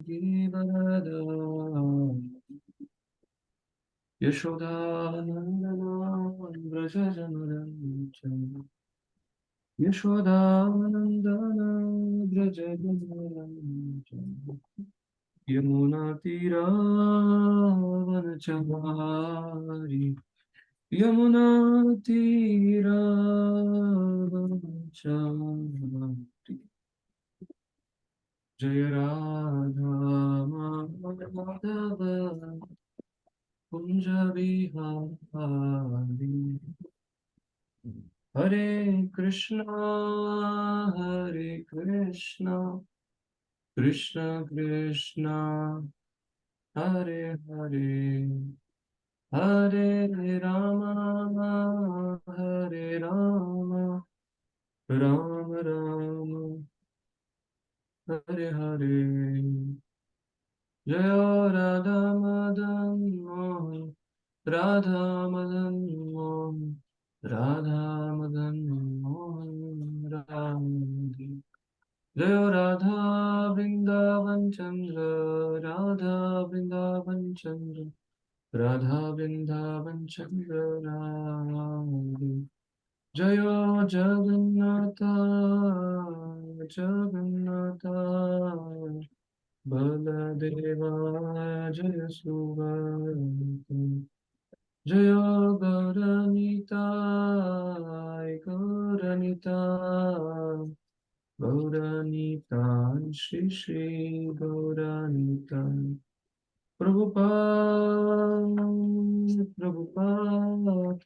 Givarada Yashodanandana Brajajanaranja Yashodanandana Brajajanaranja Yamuna Tira Vanachamari Yamuna Tira Vanachamari Jaya Radha Madhava Kunja Vihari Hare Krishna Hare Krishna Krishna Krishna Hare Hare Hare Rama Hare Rama Rama Rama Hare Hare Jaya Radha Madan Mohan Radha Madan Mohan Radha Madan Mohan Radha Jaya Radha Vrindavan Chandra Radha Vrindavan Chandra Radha Vrindavan Chandra Radha Jaya Jagannatha Jagannatha Baladeva Jaya Subhadra Jaya Gauranita Gauranita Gauranita Shri Shri Gauranita Prabhupada Prabhupada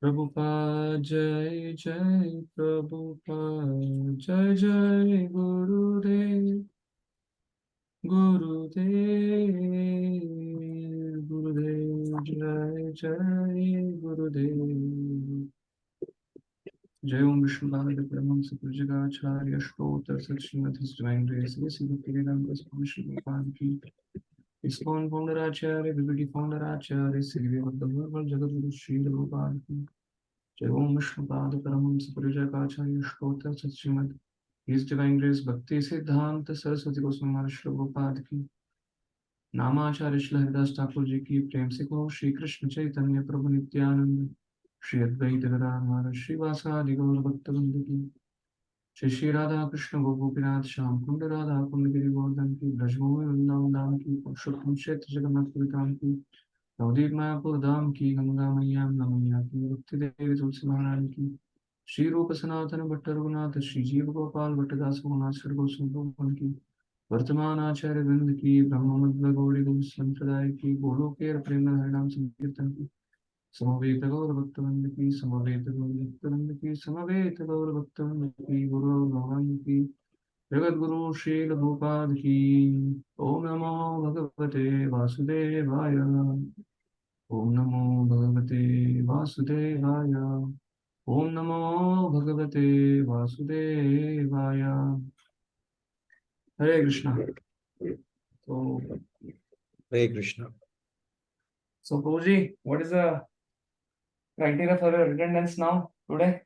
Prabhupada Jai Jai Prabhupada Jai Jai Gurudev Gurudev Gurudev Jai Jai Gurudev Jai Om Vishnupada Paramahamsa Pujagacharya Shrotar Satsang His Divine Grace Visi Bhaktivedanta Swami Srila Prabhupada Ki ISKCON Founder Acharya Vivedi Founder Acharya Sri Bhaktivedanta Jagadguru Srila Prabhupada Ki Jai Om Vishnupada Paramahamsa Pujagacharya Shrotar Satsang His Divine Grace Bhakti Siddhanta Saraswati Goswami Maharaj Srila Prabhupada Ki नामाचार्य Shri Haridas Thakur ji की प्रेम से कहो श्री कृष्ण चैतन्य प्रभु नित्यानंद श्री अद्वैत गदाधर श्रीवासादि गौर भक्तवृंद की श्री श्री राधा कृष्ण गोपीनाथ श्याम कुंड राधा कुंड गिरि गोवर्धन की ब्रजभूमि वृंदावन धाम की पुरुषोत्तम क्षेत्र जगन्नाथपुरी धाम की नवदीप मायापुर धाम की गंगा मैया नमैया की भक्ति देवी तुलसी महारानी की श्री रूप सनातन भट्ट रघुनाथ श्री जीव गोपाल भट्टदास रघुनाथ श्री गोस्वामी की वर्तमान आचार्य वृंद की ब्रह्ममद्व गौड़ी संप्रदाय की गोलोकेर प्रेम हरिनाम संकीर्तन की समवेत गौर भक्तवृंद की समवेत गौर भक्तवृंद की समवेत गौर भक्तवृंद की गुरु भगवान की जगत गुरु श्रील भूपाद की ओम नमो भगवते वासुदेवाय ओम नमो भगवते वासुदेवाय ओम नमो भगवते वासुदेवाय हरे कृष्णा तो Hare Krishna. So, Prabhuji, what is the criteria for your attendance now, today?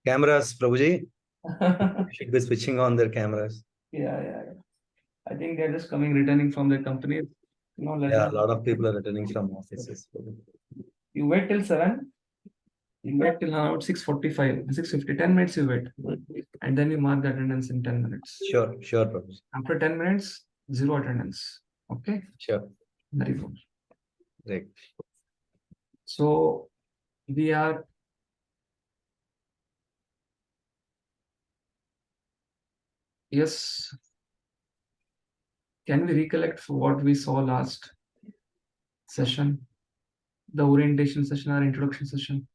Cameras, Prabhuji. Should be switching on their cameras. Yeah. I think they're just returning from their company. Yeah, a lot of people are returning from offices. You wait till 7. You wait till around 6:45, 6:50, 10 minutes you wait. And then you mark the attendance in 10 minutes. Sure, Prabhuji. After 10 minutes, 0 attendance. Okay? Sure. Very good. Right. So, we are yes. Can we recollect what we saw last session? The orientation session or introduction session?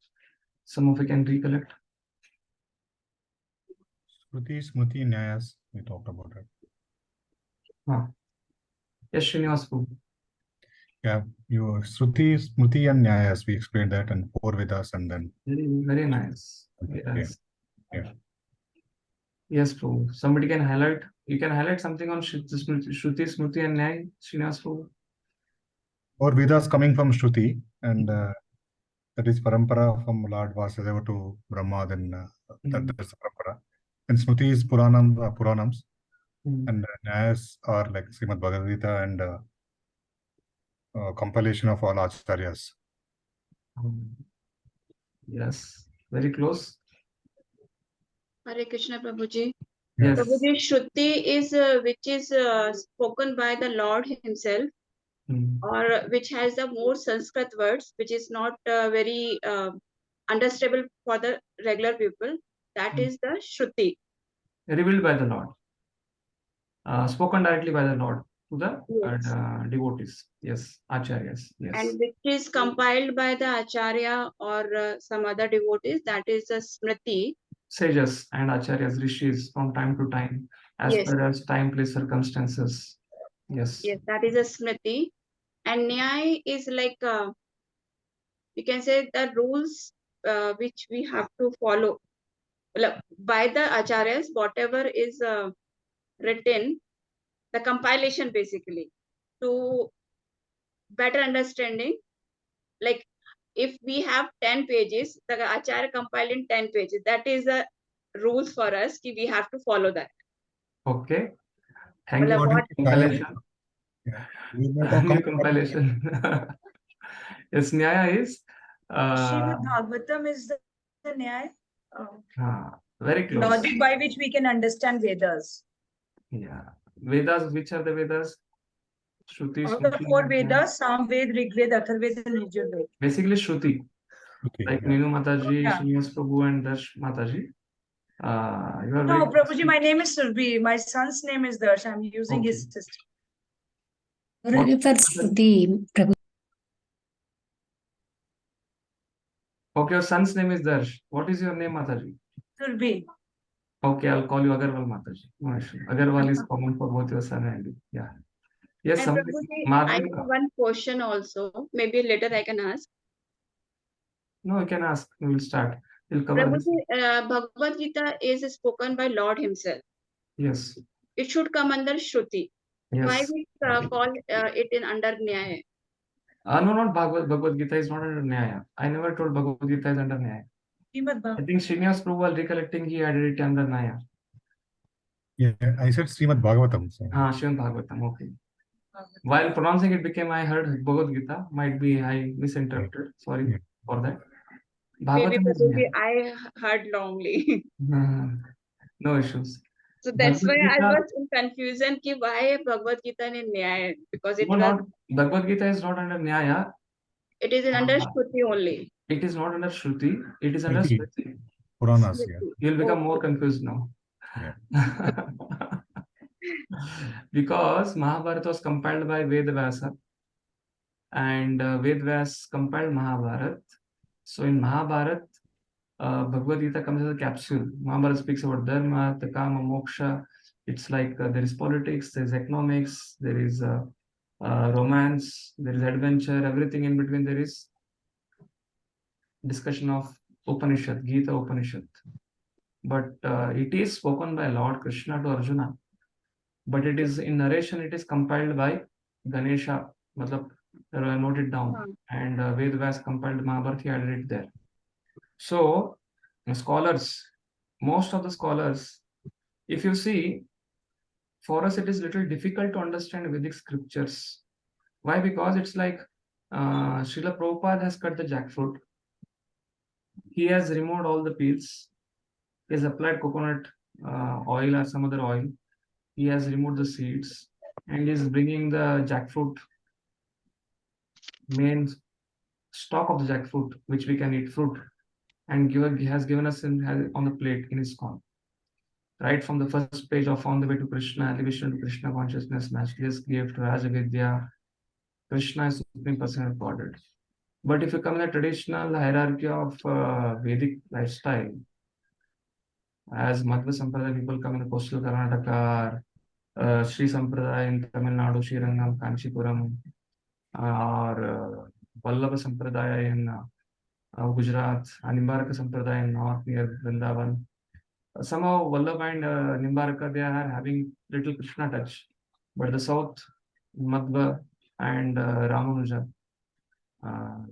Some of you can recollect. Shruti, Smriti, Nyayas, we talked about it. Yes, Srinivas Prabhu. Yeah, Shruti, Smriti, and Nyayas, we explained that, and 4 Vedas, and then. Very nice. Yes. Yeah. Yes, Prabhu. Somebody can highlight. You can highlight something on Shruti, Smriti, and Nyaya, Srinivas Prabhu. 4 Vedas coming from Shruti, and that is Parampara from Lord Vasudeva to Brahma, then that's the Parampara. And Smriti is Puranams. And Nyayas are like Srimad Bhagavad Gita and compilation of all acharyas. Yes, very close. Hare Krishna Prabhuji. Yes. Prabhuji, Shruti is which is spoken by the Lord himself, or which has the more Sanskrit words, which is not very understandable for the regular people. That is the Shruti. Revealed by the Lord. Spoken directly by the Lord to the Yes. devotees. Yes, acharyas. Yes. And which is compiled by the Acharya or some other devotees, that is the Smriti. Sages and acharyas, rishis from time to time, as Yes. per as time, place, circumstances. Yes. Yes, that is a Smriti. And Nyaya is like, you can say the rules which we have to follow. By the Acharyas, whatever is written, the compilation basically, to better understanding. Like if we have 10 pages, the Acharya compiled in 10 pages. That is the rules for us. We have to follow that. Okay. Thank you Well, for what- the compilation. Yeah. We may talk New about compilation. Yes, Nyaya is Srimad Bhagavatam is the Nyaya, very close. logic by which we can understand Vedas. Yeah. Vedas, which are the Vedas? Shruti, Out of Smriti, 4 and Vedas, Samved, Rigved, Atharved, and Yajurved. basically Shruti. Okay, Like yeah. Ninu Mataji, Yeah. Srinivas Prabhu, and Darsh Mataji. You are No, very Prabhuji, my name is Surbhi. My son's name is Darsh. I'm using Okay. his system. Okay, your son's name is Darsh. What is your name, Mataji? Surbhi. Okay, I'll call you Agarwal Mataji. No issue. Agarwal is common for both your son and you. Yeah. Yes, And somebody. Prabhuji, I Madhurika. have one question also. Maybe later I can ask. No, you can ask. We will start. We'll cover this. Prabhuji, Bhagavad Gita is spoken by Lord himself. Yes. It should come under Shruti. Why Yes. we call it in under Nyaya? No, not Bhagavad. Bhagavad Gita is not under Nyaya. I never told Bhagavad Gita is under Nyaya. Srimad I Bhagavatam. think Srinivas Prabhu, while recollecting, he added it under Nyaya. Yeah, I said Srimad Bhagavatam. So. Srimad Bhagavatam. Okay. While pronouncing it became, I heard Bhagavad Gita. Might be I misinterpreted. Sorry Yeah. for that. Maybe Bhagavatam is Prabhuji, Nyaya. I heard wrongly. No issues. So that's why Bhagavad I Gita, was in confusion ki why Bhagavad Gita in Nyaya, because it no, was not Bhagavad Gita is not under Nyaya. it is under Uh, Shruti only. It is not under Shruti. It is under Smriti. Smriti. Puranas, yeah. Smriti. You'll become Okay. more confused now. Yeah. Because Mahabharata was compiled by Ved Vyasa, and Ved Vyas compiled Mahabharata. So in Mahabharata, Bhagavad Gita comes as a capsule. Mahabharata speaks about Dharma, the Kama, Moksha. It's like there is politics, there is economics, there is romance, there is adventure, everything in between. There is discussion of Upanishad, Gita Upanishad. But it is spoken by Lord Krishna to Arjuna. But it is in narration, it is compiled by Ganesha. Matlab, note it down. And Ved Vyas compiled Mahabharata, he added it there. So, scholars, most of the scholars, if you see, for us it is little difficult to understand Vedic scriptures. Why? Because it's like Srila Prabhupada has cut the jackfruit. He has removed all the peels. He has applied coconut oil or some other oil. He has removed the seeds and is bringing the jackfruit, main stock of the jackfruit, which we can eat fruit, and has given us on the plate in his corn. Right from the first page of On the Way to Krishna, Elevation to Krishna Consciousness, Matchless Gift, Rajavidya, Krishna is Supreme Personality of Godhead. But if you come in the traditional hierarchy of Vedic lifestyle, as Madhva Sampradaya people come in the coastal Karnataka, Sri Sampradaya in Tamil Nadu, Srirangam, Kanchipuram, or Vallabha Sampradaya in Gujarat, Nimbaraka Sampradaya in north near Vrindavan. Somehow Vallabha and Nimbaraka, they are having little Krishna touch. But the south, Madhva and Ramanuja,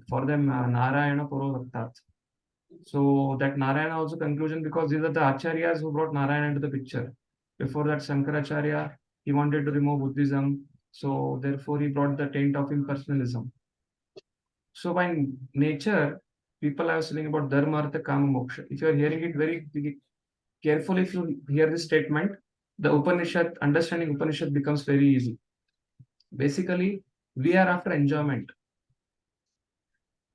for them Narayana Puro Bhaktat. So that Narayana also conclusion, because these are the Acharyas who brought Narayana into the picture. Before that, Shankaracharya, he wanted to remove Buddhism. So therefore, he brought the taint of impersonalism. So by nature, people are saying about dharma, artha, kama, moksha. If you are hearing it very carefully, if you hear this statement, the Upanishad, understanding Upanishad becomes very easy. Basically, we are after enjoyment,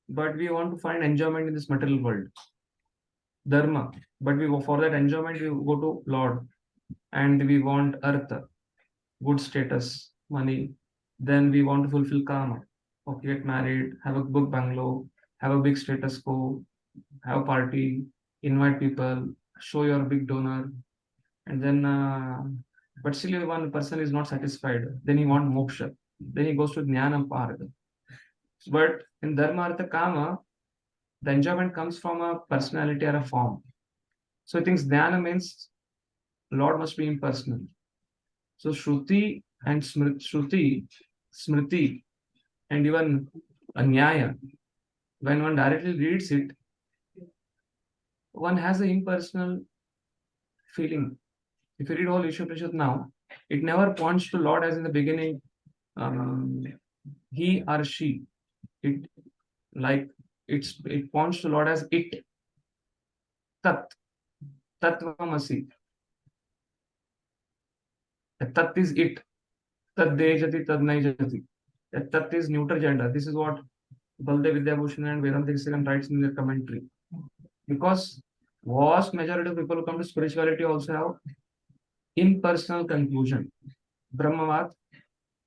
but we want to find enjoyment in this material world. Dharma, but we go for that enjoyment, we go to Lord, and we want artha, good status, money. Then we want to fulfill kama. Okay, get married, have a big bungalow, have a big status quo, have a party, invite people, show you're a big donor, and then, but still one person is not satisfied. Then he want moksha. Then he goes to jnana path. But in dharma, artha, kama, the enjoyment comes from a personality or a form. So he thinks jnana means Lord must be impersonal. So Shruti and Smriti, and even a Nyaya, when one directly reads it, one has an impersonal feeling. If you read all Ishopanishad now, it never points to Lord as in the beginning, he or she. It points to Lord as it. Tat. Tatvamasi. Tat is it. Tad dejati, tad nahi jati. Tat is neuter gender. This is what Baldev Vidyabhushan and Vedanta Kisakam writes in their commentary. Because vast majority of people who come to spirituality also have impersonal conclusion. Brahmavad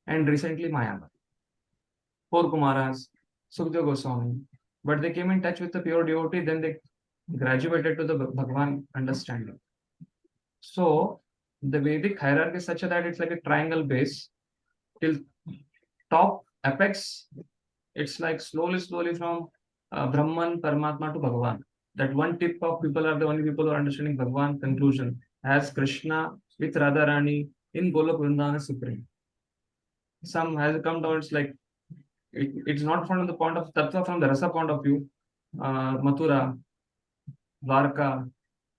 and recently Mayavad. Four Kumaras, Sukadeva Goswami. But they came in touch with the pure devotee, then they graduated to the Bhagavan understanding. So the Vedic hierarchy is such that it's like a triangle base. Till top apex, it's like slowly from Brahman, Paramatma to Bhagavan. That one tip of people are the only people who are understanding Bhagavan conclusion as Krishna with Radharani in Golok Vrindavana Supreme. Some has come down, it's like it's not from the point of Tattva, from the Rasa point of view. Mathura, Dwarka,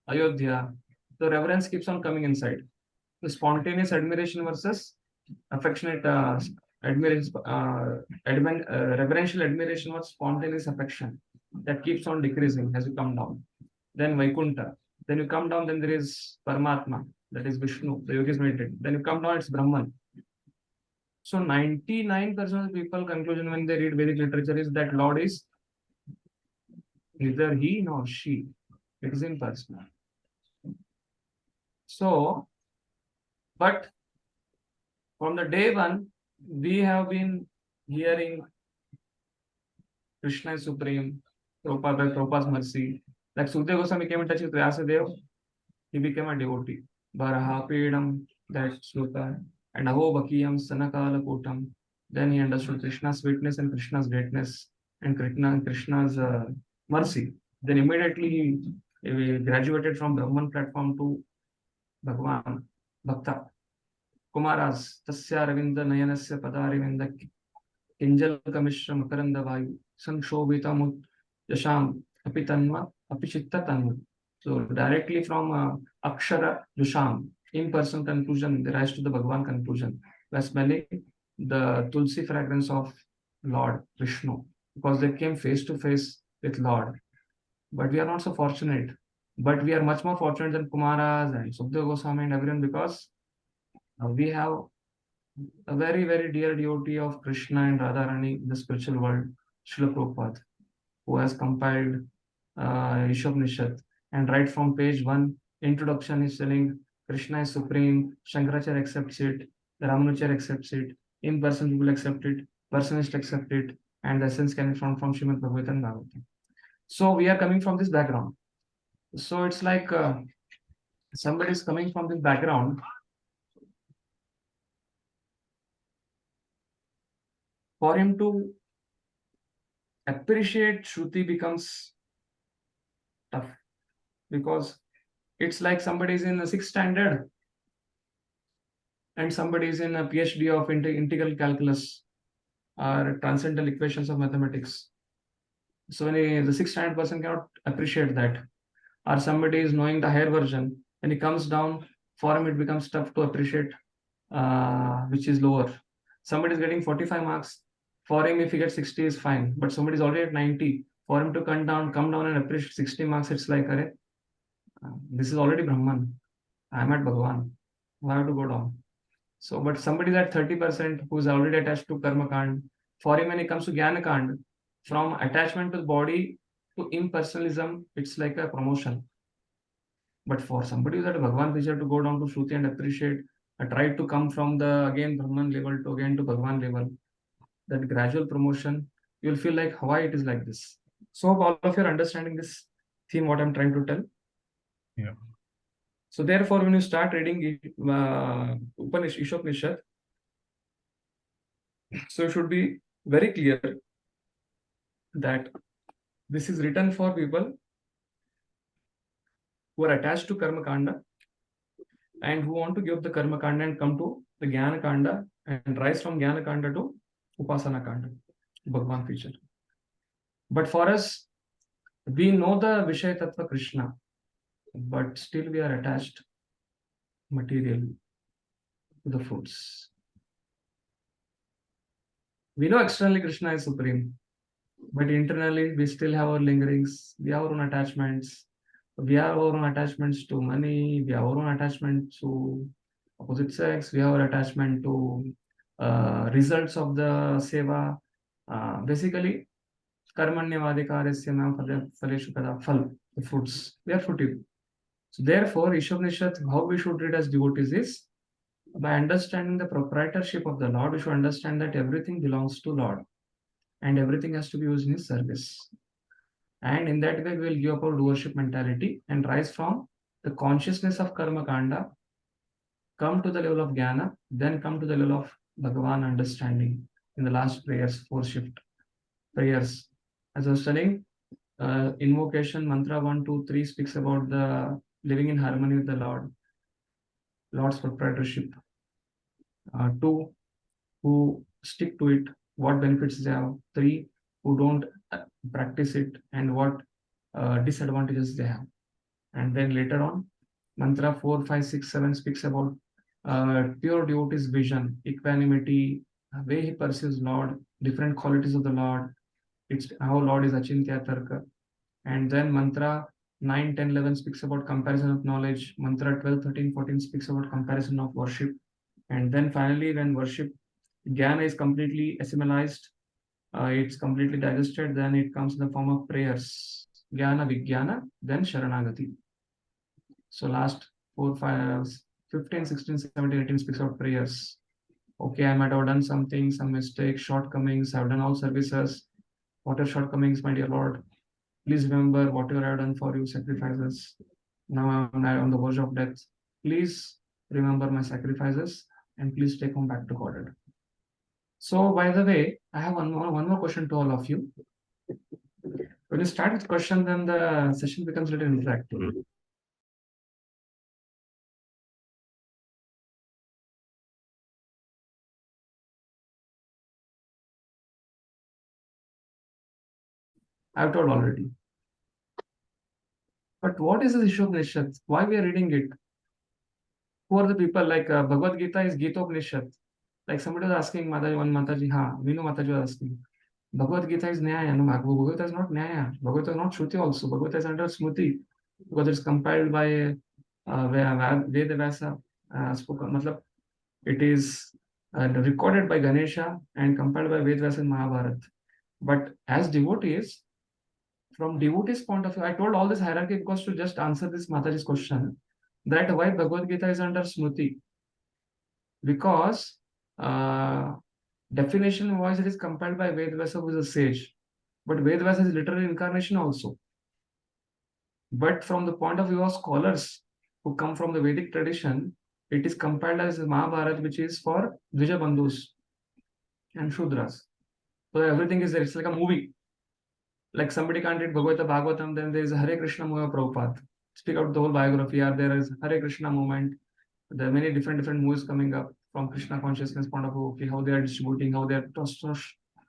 Ayodhya, the reverence keeps on coming inside. The spontaneous admiration versus affectionate admiration, reverential admiration was spontaneous affection that keeps on decreasing as you come down. Then Vaikuntha. Then you come down, then there is Paramatma, that is Vishnu, the yogis meditate. Then you come down, it's Brahman. So 99% of people conclusion when they read Vedic literature is that Lord is neither he nor she. It is impersonal. So, but from the day one, we have been hearing Krishna is supreme, Prabhupada's mercy. Like Sukadeva Goswami came in touch with Vyasadeva, he became a devotee. Baraha Pedam, that sloka, and Aho Bakiyam Sanakala Kotam. Then he understood Krishna's sweetness and Krishna's greatness and Krishna's mercy. Then immediately he graduated from Brahman platform to Bhagavan, Bhakta. Kumaras, Tasya Ravinda Nayanasya Padarivinda Kinjal Kamishra Makaranda Vayu, Sanshobhita Yasham, Apitanva, Apichitta Tanva. So directly from Akshara Yusham, impersonal conclusion, they rise to the Bhagavan conclusion. We are smelling the Tulsi fragrance of Lord Vishnu, because they came face to face with Lord. But we are not so fortunate. But we are much more fortunate than Kumaras and Sukadeva Goswami and everyone, because we have a very, very dear devotee of Krishna and Radharani in the spiritual world, Srila Prabhupada, who has compiled Ishopanishad. And right from page 1, introduction is telling Krishna is supreme, Shankaracharya accepts it, the Ramanujacharya accepts it, in-person people accept it, personist accept it, and the essence can be found from Srimad Bhagavatam Bhagavatam. So we are coming from this background. So it's like somebody is coming from this background. For him to appreciate Shruti becomes tough, because it's like somebody is in a 6th standard and somebody is in a PhD of integral calculus or transcendental equations of mathematics. So when the 6th standard person cannot appreciate that, or somebody is knowing the higher version, when he comes down For him, it becomes tough to appreciate which is lower. Somebody is getting 45 marks. For him, if he gets 60 is fine. But somebody is already at 90. For him to come down and appreciate 60 marks, it's like, this is already Brahman. I'm at Bhagavan. Why have to go down? So, but somebody is at 30% who is already attached to Karma Kand. For him, when it comes to Jnana Kand, from attachment to the body to impersonalism, it's like a promotion. But for somebody who's at Bhagavan Vichar to go down to Shruti and appreciate, try to come from the again Brahman level to again to Bhagavan level, that gradual promotion, you'll feel like why it is like this. So all of you are understanding this theme, what I'm trying to tell. Yeah. So therefore, when you start reading Ishopanishad, so you should be very clear that this is written for people who are attached to Karma Kanda and who want to give up the Karma Kanda and come to the Jnana Kanda and rise from Jnana Kanda to Upasana Kanda, Bhagavan feature. But for us, we know the Vishaya Tattva Krishna, but still we are attached materially to the fruits. We know externally Krishna is supreme, but internally we still have our lingerings, we have our own attachments. We have our own attachments to money, we have our own attachment to opposite sex, we have our attachment to results of the seva. Basically, karmanyavadhikarasya ma phaleshu kada phal, the fruits, they are fruitive. So therefore, Ishopanishad, how we should read as devotees is, by understanding the proprietorship of the Lord, we should understand that everything belongs to Lord and everything has to be used in His service. And in that way, we will give up our doership mentality and rise from the consciousness of Karma Kanda, come to the level of Jnana, then come to the level of Bhagavan understanding in the last prayers, 4 shift prayers. As I was telling, invocation, mantra 1, 2, 3 speaks about the living in harmony with the Lord, Lord's proprietorship. 2, who stick to it, what benefits they have. 3, who don't practice it and what disadvantages they have. And then later on, mantra 4, 5, 6, 7 speaks about pure devotee's vision, equanimity, way he perceives Lord, different qualities of the Lord. It's how Lord is Achintya Tarka. And then mantra 9, 10, 11 speaks about comparison of knowledge. Mantra 12, 13, 14 speaks about comparison of worship. And then finally, when worship Jnana is completely assimilated, it's completely digested, then it comes in the form of prayers. Jnana, Vijnana, then Sharanagati. So last 4, 5, 15, 16, 17, 18 speaks of prayers. Okay, I might have done something, some mistakes, shortcomings. I've done all services. What are shortcomings, my dear Lord? Please remember whatever I've done for you, sacrifices. Now I'm on the verge of death. Please remember my sacrifices and please take them back to Godhead. So, by the way, I have one more question to all of you. When you start with question, then the session becomes a little interactive. I've told already. But what is this Ishopanishad? Why we are reading it? Who are the people? Like Bhagavad Gita is Gita-Upanishad. Like somebody was asking Mataji, one Mataji, we know Mataji was asking. Bhagavad Gita is Nyaya. No, Bhagavad Gita is not Nyaya. Bhagavad Gita is not Shruti also. Bhagavad Gita is under Smriti because it's compiled by Veda Vyasa. It is recorded by Ganesha and compiled by Veda Vyasa in Mahabharata. But as devotees, from devotees' point of view, I told all this hierarchy because to just answer this Mataji's question, that why Bhagavad Gita is under Smriti. Because definition wise, it is compiled by Veda Vyasa, who is a sage. But Veda Vyasa is literary incarnation also. But from the point of view of scholars who come from the Vedic tradition, it is compiled as Mahabharata, which is for Dvija Bandhus and Shudras. So everything is there. It's like a movie. Like somebody can't read Bhagavad Bhagavatam, then there is a Hare Krishna movie of Prabhupada. Speak out the whole biography. There is Hare Krishna movement. There are many different movies coming up from Krishna consciousness point of view, how they are distributing, how they are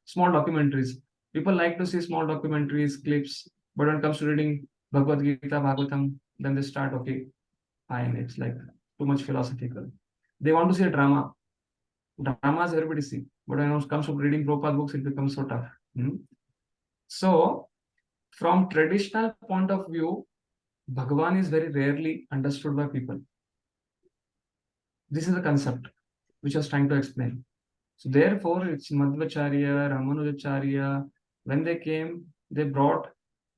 small documentaries. People like to see small documentaries, clips, but when it comes to reading Bhagavad Gita, Bhagavatam, then they start, okay, fine, it's like too much philosophical. They want to see a drama. Dramas everybody see, but when it comes to reading Prabhupada books, it becomes so tough. So, from traditional point of view, Bhagavan is very rarely understood by people. This is the concept which I was trying to explain. So therefore, it's Madhvacharya, Ramanujacharya. When they came, they brought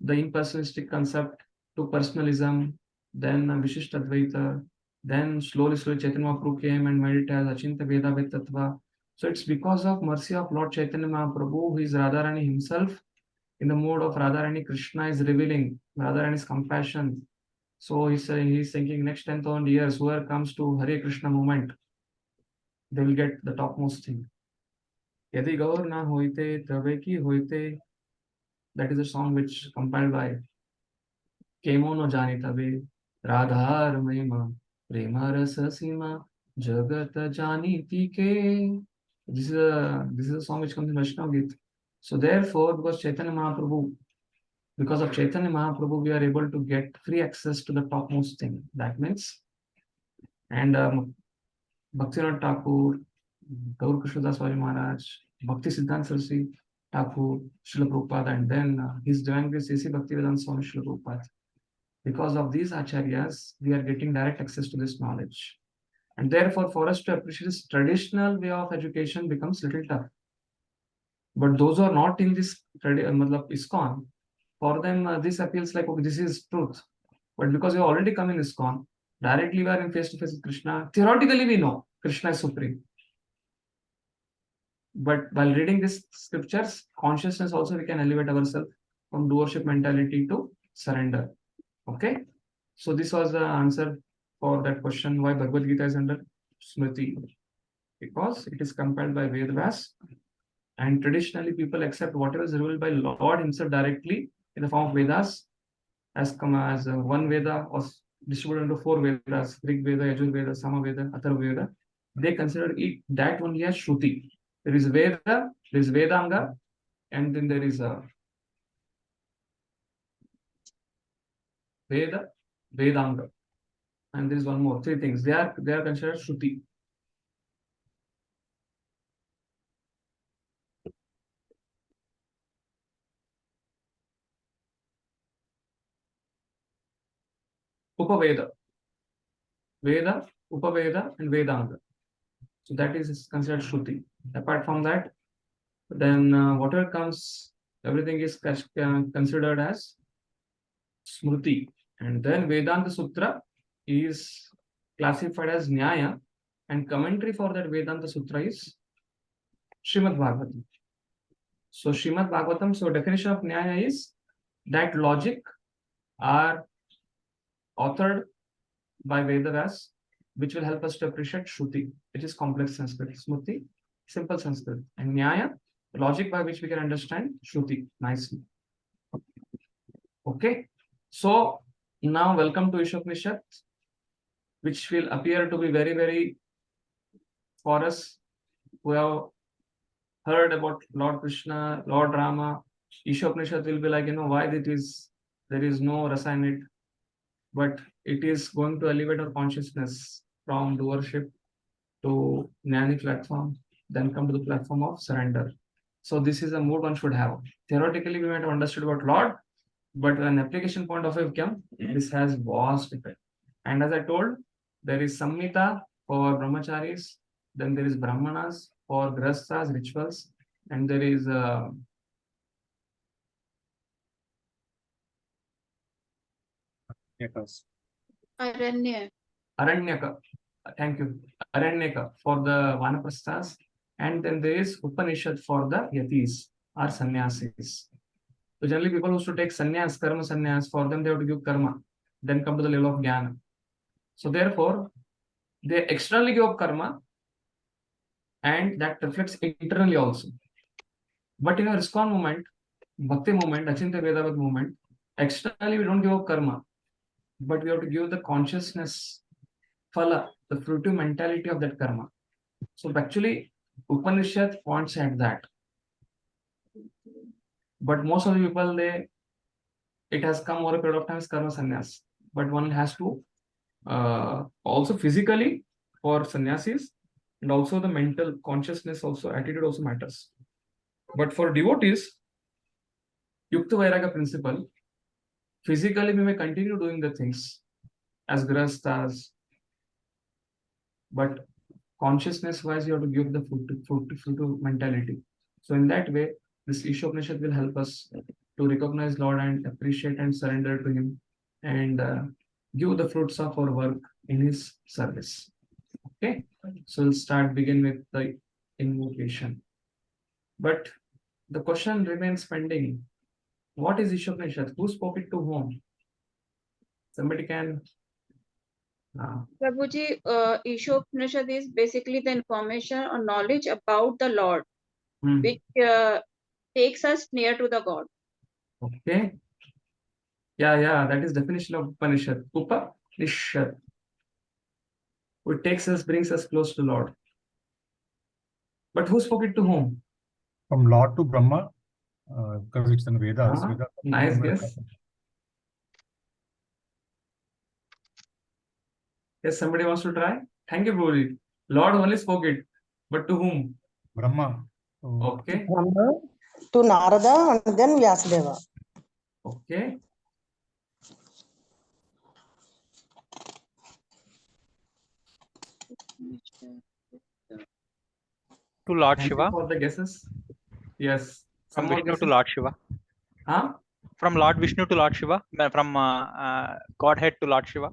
the impersonalistic concept to personalism, then Vishishtadvaita, then slowly Chaitanya Mahaprabhu came and made it as Achinta Veda Tattva. So it's because of mercy of Lord Chaitanya Mahaprabhu, who is Radharani himself, in the mode of Radharani, Krishna is revealing Radharani's compassion. So he's thinking next 10,000 years, whoever comes to Hare Krishna movement, they will get the topmost thing. Yadi gaur na hoite tabe ki hoite. That is a song which compiled by Kemo no jani tabe Radhar Mahima Prema Rasa Sima Jagat Jani Tike. This is a song which comes in Vaishnav Geet. So therefore, because Chaitanya Mahaprabhu, because of Chaitanya Mahaprabhu, we are able to get free access to the topmost thing. That means, and Bhaktivinoda Thakur, Gaur Krishnadas Vaji Maharaj, Bhakti Siddhanta Saraswati Thakur, Srila Prabhupada, and then His Divine Grace A.C. Bhaktivedanta Swami Srila Prabhupada. Because of these acharyas, we are getting direct access to this knowledge. And therefore, for us to appreciate this traditional way of education becomes little tough. But those who are not in this ISKCON, for them this appeals like, okay, this is truth. But because we already come in ISKCON, directly we are in face-to-face with Krishna. Theoretically, we know Krishna is supreme. But while reading these scriptures, consciousness also we can elevate ourselves from doership mentality to surrender. Okay? So this was the answer for that question, why Bhagavad Gita is under Smriti. Because it is compiled by Vedas, and traditionally people accept whatever is revealed by Lord himself directly in the form of Vedas as come as one Veda was distributed into 4 Vedas, Rig Veda, Yajur Veda, Sama Veda, Atharva Veda. They consider it that only as Shruti. There is Veda, there is Vedanga, and then there is Veda, Vedanga, and there is one more, 3 things. They are considered Shruti. Upaveda, Veda, Upaveda, and Vedanga. So that is considered Shruti. Apart from that, then whatever comes, everything is considered as Smriti. And then Vedanta Sutra is classified as Nyaya, and commentary for that Vedanta Sutra is Srimad Bhagavatam. So Srimad Bhagavatam, so definition of Nyaya is that logic are authored by Vedas, which will help us to appreciate Shruti, which is complex Sanskrit, Smriti, simple Sanskrit, and Nyaya, the logic by which we can understand Shruti nicely. Okay, so now welcome to Ishopanishad, which will appear to be very, very, for us who have heard about Lord Krishna, Lord Rama, Ishopanishad will be like, why there is no rasa in it, but it is going to elevate our consciousness from doership to Jnani platform, then come to the platform of surrender. So this is a mood one should have. Theoretically, we might have understood about Lord, but when application point of view comes, this has vast effect. And as I told, there is Samhita for brahmacharis, then there is brahmanas for grasthas, rituals, and there is Aranya. Aranyaka. Thank you. Aranyaka for the Vanaprasthas, and then there is Upanishad for the Yatis or Sannyasis. So generally people who used to take sannyas, karma sannyas, for them they have to give karma, then come to the level of jnana. So therefore, they externally give up karma, and that reflects internally also. But in a ISKCON movement, Bhakti movement, Achinta Vedavad movement, externally we don't give up karma, but we have to give the consciousness, phala, the fruitive mentality of that karma. So actually, Upanishad points at that. But most of the people, it has come over a period of time as karma sannyas. But one has to Also physically for sannyasis, and also the mental consciousness, also attitude also matters. But for devotees, Yukta Vairaga principle, physically we may continue doing the things as grastas, but consciousness wise you have to give the food to mentality. So in that way, this Ishopanishad will help us to recognize Lord and appreciate and surrender to Him, and give the fruits of our work in His service. Okay, so we'll begin with the invocation. But the question remains pending. What is Ishopanishad? Who spoke it to whom? Somebody can. Prabhuji, Ishopanishad is basically the information or knowledge about the Lord, which takes us near to the God. Okay. Yeah, that is definition of Upanishad. Upanishad. It brings us close to Lord. But who spoke it to whom? From Lord to Brahma, because it's in Vedas. Nice guess. Yes, somebody wants to try? Thank you, Prabhuji. Lord only spoke it. But to whom? Brahma. Okay. Brahma to Narada and then Vyasadeva. Okay. To Lord Thank Shiva. you for the guesses. Yes. From Vishnu to Lord Shiva. From Lord Vishnu to Lord Shiva. From Godhead to Lord Shiva.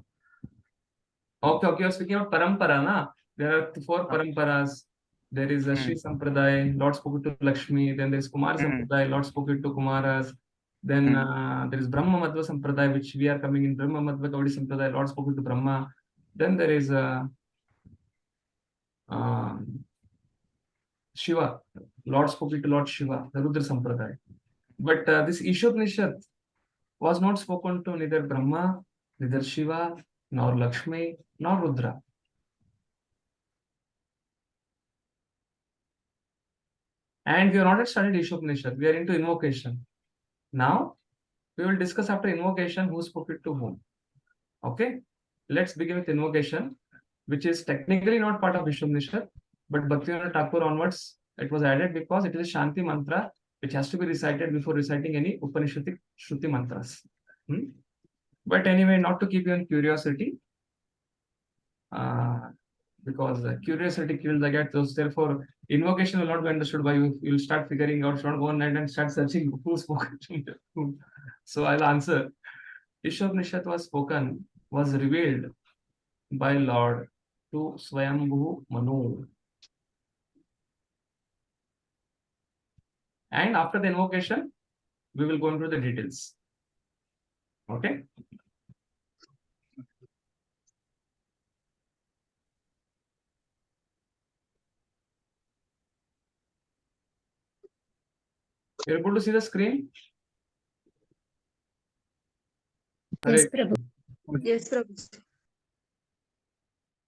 Okay. You're speaking of parampara, na? There are 4 paramparas. There is a Shri Sampradaya, Lord spoke to Lakshmi. Then there is Kumar Sampradaya, Lord spoke to Kumaras. Then there is Brahma Madhva Sampradaya, which we are coming in. Brahma Madhva Gaudi Sampradaya, Lord spoke to Brahma. Then there is Shiva, Lord spoke to Lord Shiva, the Rudra Sampradaya. But this Ishopanishad was not spoken to neither Brahma, neither Shiva, nor Lakshmi, nor Rudra. And we are not yet started Ishopanishad. We are into invocation. Now, we will discuss after invocation who spoke it to whom. Okay? Let's begin with invocation, which is technically not part of Ishopanishad, but Bhaktivinoda Thakur onwards, it was added because it is a Shanti mantra, which has to be recited before reciting any Upanishadic Shruti mantras. But anyway, not to keep you in curiosity, because curiosity kills the cat. So therefore, invocation will not be understood by you. You'll start figuring out, not go on and start searching who spoke to whom. So I'll answer. Ishopanishad was revealed by Lord to Swayambhu Manu. And after the invocation, we will go into the details. Okay? You're able to see the screen? Yes, Prabhu. Yes, Prabhu.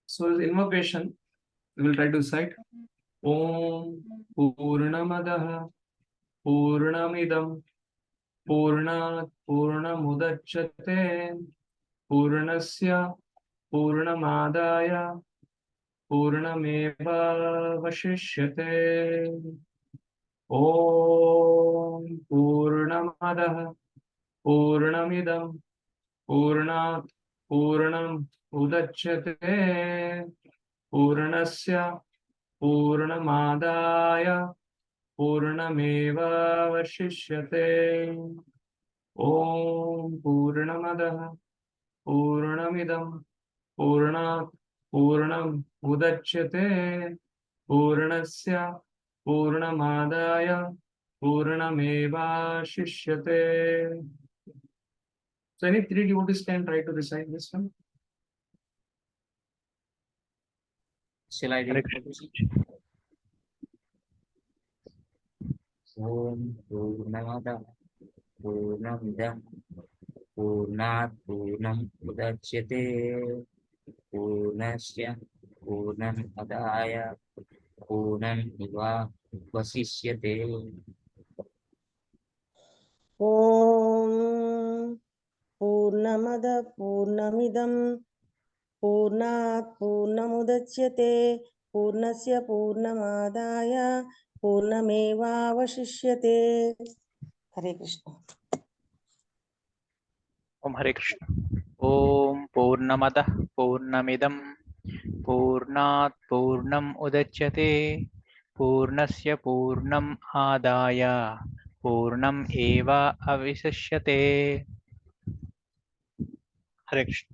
So the invocation, we will try to recite. Om Purnamadaha Purnamidam Purnat Purnamudachyate Purnasya Purnamadaya Purnameva Vashishyate. Om Purnamadaha Purnamidam Purnat Purnam Udachyate Purnasya Purnamadaya Purnameva Vashishyate. Om Purnamadaha Purnamidam Purnat Purnam Udachyate Purnasya Purnamadaya Purnameva Shishyate. So any 3 devotees can try to recite this one. Shall I read? Om Purnamada Purnamidam Purnat Purnam Udachyate Purnasya Purnamadaya Purnameva Vasishyate. Om Purnamada Purnamidam पूर्णात् पूर्णमुदच्यते पूर्णस्य पूर्णमादाय पूर्णमेवावशिष्यते। हरे कृष्ण। ओम हरे कृष्ण। ओम पूर्णमदः पूर्णमिदं पूर्णात् पूर्णम् उदच्यते पूर्णस्य पूर्णम् आदाय पूर्णम् एव अवशिष्यते। हरे Krishna.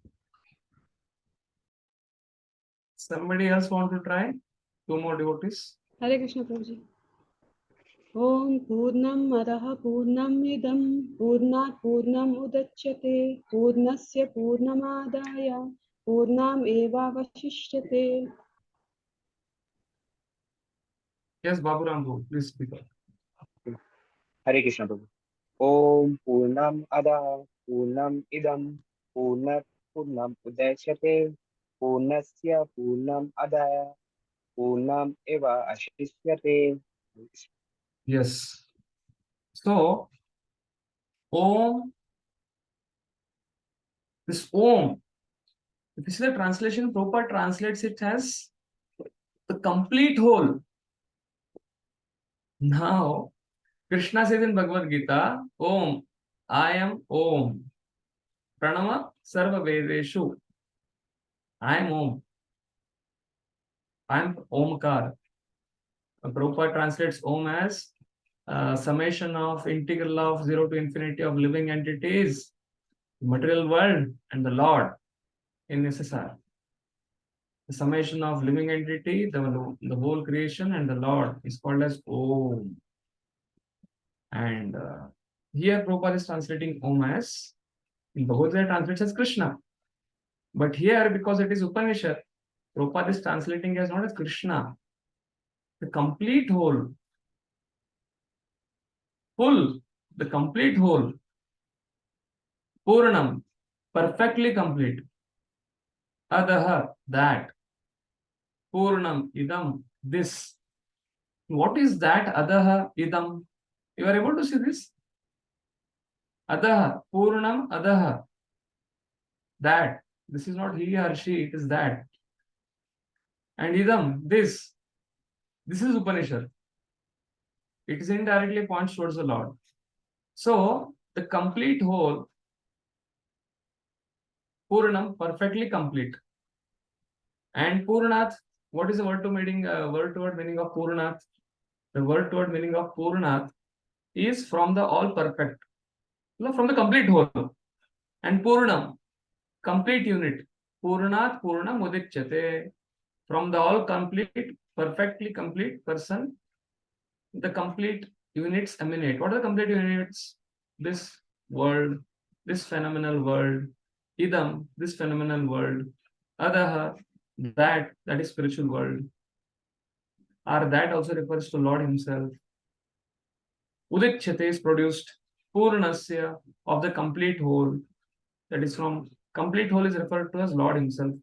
Somebody else want to try? Two more devotees. हरे कृष्ण प्रभु जी। ओम पूर्णं मदः पूर्णं इदं पूर्णात् पूर्णम् उदच्यते पूर्णस्य पूर्णमादाय पूर्णम् एवावशिष्यते। Yes, Babu Rambu, please speak up. हरे कृष्ण प्रभु। ओम पूर्णम अदः पूर्णम इदं पूर्णात् पूर्णम् उदच्यते पूर्णस्य पूर्णम् आदाय पूर्णम् एव अवशिष्यते। Yes. So, Om, this Om, if you see the translation, Prabhupada translates it as the complete whole. Now, Krishna says in Bhagavad Gita, Om, I am Om. Pranama Sarva Vedeshu. I am Om. I am Omkar. Prabhupada translates Om as summation of integral of 0 to infinity of living entities, material world, and the Lord in SSR. The summation of living entity, the whole creation, and the Lord is called as Om. And here Prabhupada is translating Om as, in Bhagavad Gita translates as Krishna. But here, because it is Upanishad, Prabhupada is translating as not as Krishna, the complete whole, full, the complete whole, Purnam, perfectly complete, Adaha, that, Purnam, Idam, this. What is that Adaha, Idam? You are able to see this? Adaha, Purnam, Adaha, that. This is not he or she, it is that. And Idam, this. This is Upanishad. It is indirectly points towards the Lord. So, the complete whole, Purnam, perfectly complete. And Purnath, what is the word to meaning? Word to word meaning of Purnath? The word to word meaning of Purnath is from the all perfect, from the complete whole. And Purnam, complete unit. Purnath Purnam Udichyate. From the all complete, perfectly complete person, the complete units emanate. What are the complete units? This world, this phenomenal world, Idam, this phenomenal world, Adaha, that is spiritual world, or that also refers to Lord himself. Udichyate is produced, Purnasya, of the complete whole, that is from complete whole is referred to as Lord himself.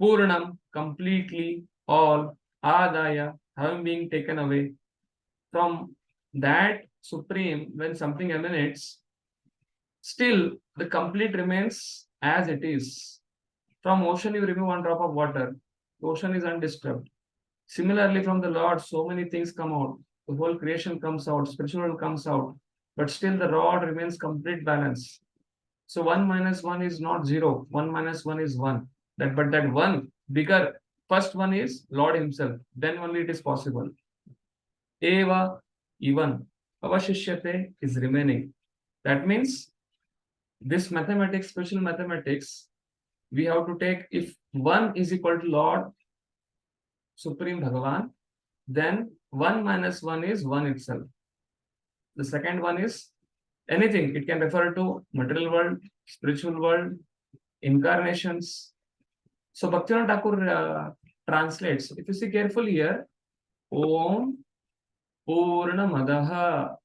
Purnam, completely, all, Adaya, having been taken away. From that supreme, when something emanates, still the complete remains as it is. From ocean, you remove one drop of water. The ocean is undisturbed. Similarly, from the Lord, so many things come out. The whole creation comes out, spiritual world comes out, but still the rod remains complete balance. So 1 minus 1 is not 0. 1 minus 1 is 1. But that one bigger, first one is Lord himself. Then only it is possible. Eva, even, avashishyate is remaining. That means this mathematics, spiritual mathematics, we have to take if 1 is equal to Lord, Supreme Bhagavan, then 1 minus 1 is 1 itself. The second one is anything. It can refer to material world, spiritual world, incarnations. So Bhaktivinoda Thakur translates. If you see carefully here, Om Purnamadaha.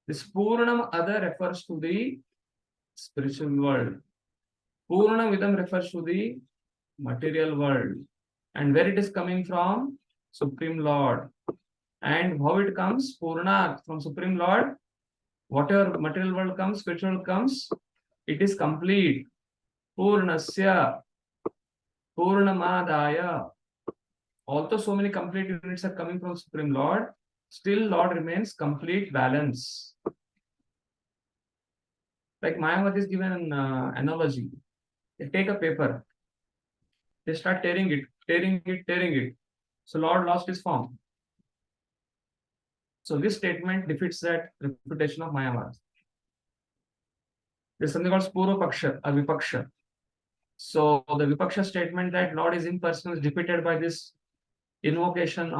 This Purnam Ada refers to the spiritual world. Purnavidam refers to the material world. And where it is coming from? Supreme Lord. And how it comes? Purnat, from Supreme Lord. Whatever material world comes, spiritual world comes, it is complete. Purnasya, Purnamadaya. Although so many complete units are coming from Supreme Lord, still Lord remains complete balance. Like Mayavadi is given an analogy. They take a paper, they start tearing it, tearing it, tearing it. So Lord lost his form. So this statement defeats that refutation of Mayavadi. There's something called Purva Paksha or Vipaksha. So the Vipaksha statement that Lord is impersonal is defeated by this invocation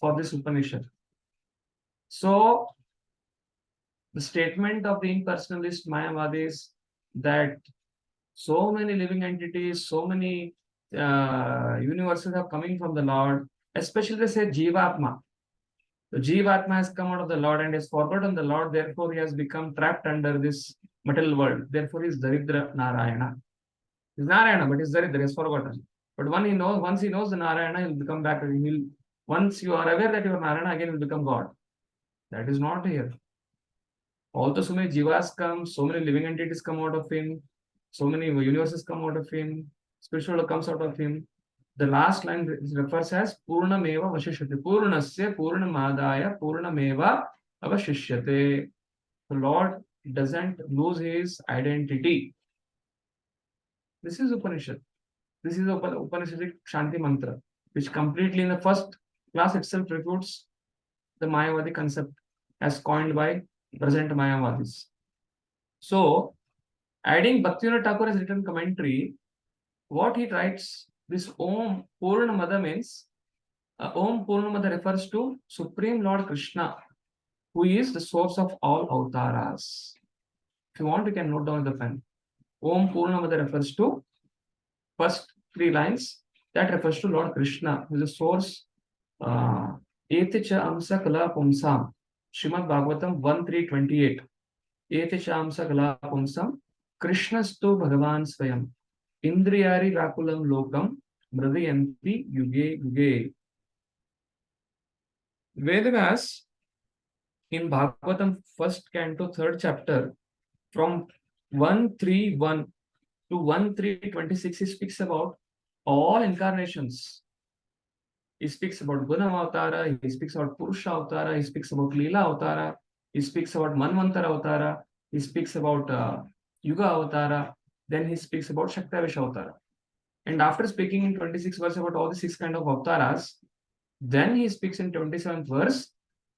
for this Upanishad. So the statement of the impersonalist Mayavadis that so many living entities, so many universes are coming from the Lord, especially they say Jivatma. The Jivatma has come out of the Lord and has forgotten the Lord, therefore he has become trapped under this material world. Therefore he is Daridra Narayana. He is Narayana, but he is Daridra, he has forgotten. But once he knows the Narayana, he will become back. Once you are aware that you are Narayana, again he will become God. That is not here. Although so many jivas come, so many living entities come out of him, so many universes come out of him, spiritual comes out of him. The last line refers as Purnameva Vashishyate. Purnasya Purnamadaya Purnameva Avashishyate. The Lord doesn't lose his identity. This is Upanishad. This is Upanishadic Shanti Mantra, which completely in the first class itself refutes the Mayavadi concept as coined by present Mayavadis. So, adding Bhaktivinoda Thakur has written commentary, what he writes, this Om Purnamada means, Om Purnamada refers to Supreme Lord Krishna, who is the source of all avatars. If you want, you can note down the pen. Om Purnamada refers to first 3 lines, that refers to Lord Krishna, who is the source. Eticha Amsa Kala Pumsam, Srimad Bhagavatam 1.3.28. Eticha Amsa Kala Pumsam, Krishnastu Bhagavan Swayam, Indriyari Rakulam Lokam, Mradayanti Yuge Yuge. Vedavyas in Bhagavatam 1st canto 3rd chapter from 1.3.1 to 1.3.26 he speaks about all incarnations. He speaks about Guna Avatara, he speaks about Purusha Avatara, he speaks about Leela Avatara, he speaks about Manvantara Avatara, he speaks about Yuga Avatara, then he speaks about Shaktavish Avatara. And after speaking in 26th verse about all the 6 kind of avataras, then he speaks in 27th verse,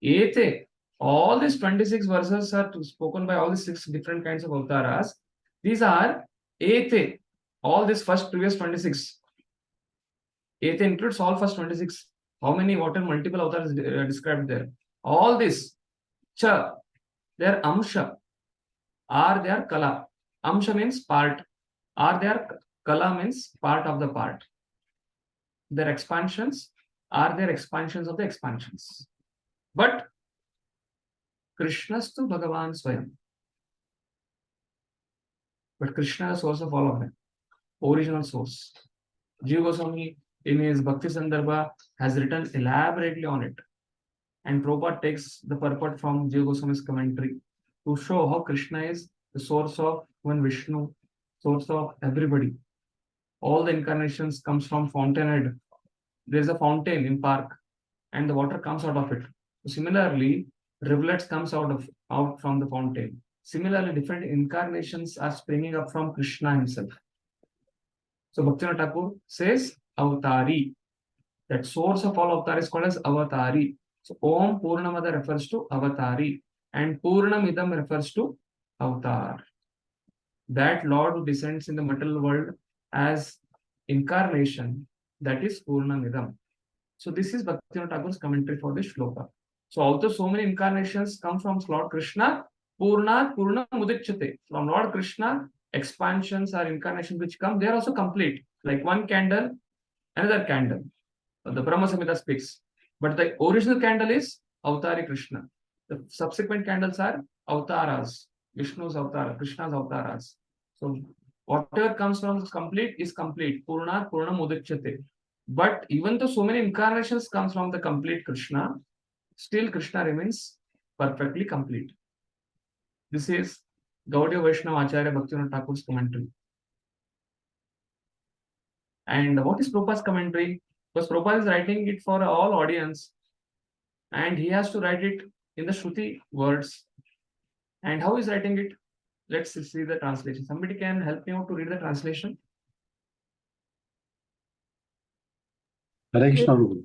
Ete. All these 26 verses are spoken by all the 6 different kinds of avataras. These are Ete. All this previous 26. Ete includes all first 26. How many, what are multiple avatars described there? All this. Cha. Their Amsha. Are their Kala. Amsha means part. Are their Kala means part of the part. Their expansions are their expansions of the expansions. But Krishnastu Bhagavan Swayam. But Krishna is the source of all of them. Original source. Jiva Goswami in his Bhakti Sandarbha has written elaborately on it. And Prabhupada takes the purport from Jiva Goswami's commentary to show how Krishna is the source of one Vishnu, source of everybody. All the incarnations comes from fountainhead. There is a fountain in park and the water comes out of it. So similarly, rivulets comes out from the fountain. Similarly, different incarnations are springing up from Krishna himself. So Bhaktivinoda Thakur says Avatari. That source of all avatars is called as Avatari. So Om Purnamada refers to Avatari and Purnamidam refers to Avatar. That Lord who descends in the material world as incarnation, that is Purnamidam. So this is Bhaktivinoda Thakur's commentary for this shloka. So although so many incarnations come from Lord Krishna, Purna Mudichyate. From Lord Krishna, expansions or incarnations which come, they are also complete. Like one candle, another candle. The Brahma Samhita speaks. But the original candle is Avatari Krishna. The subsequent candles are Avataras. Vishnu's Avatara, Krishna's Avataras. So whatever comes from complete is complete. Purna Mudichyate. But even though so many incarnations comes from the complete Krishna, still Krishna remains perfectly complete. This is Gaudiya Vaishnava Acharya Bhaktivinoda Thakur's commentary. And what is Prabhupada's commentary? Because Prabhupada is writing it for all audience, and he has to write it in the Shruti words. And how is writing it? Let's see the translation. Somebody can help me out to read the translation? Hare Krishna, Guru.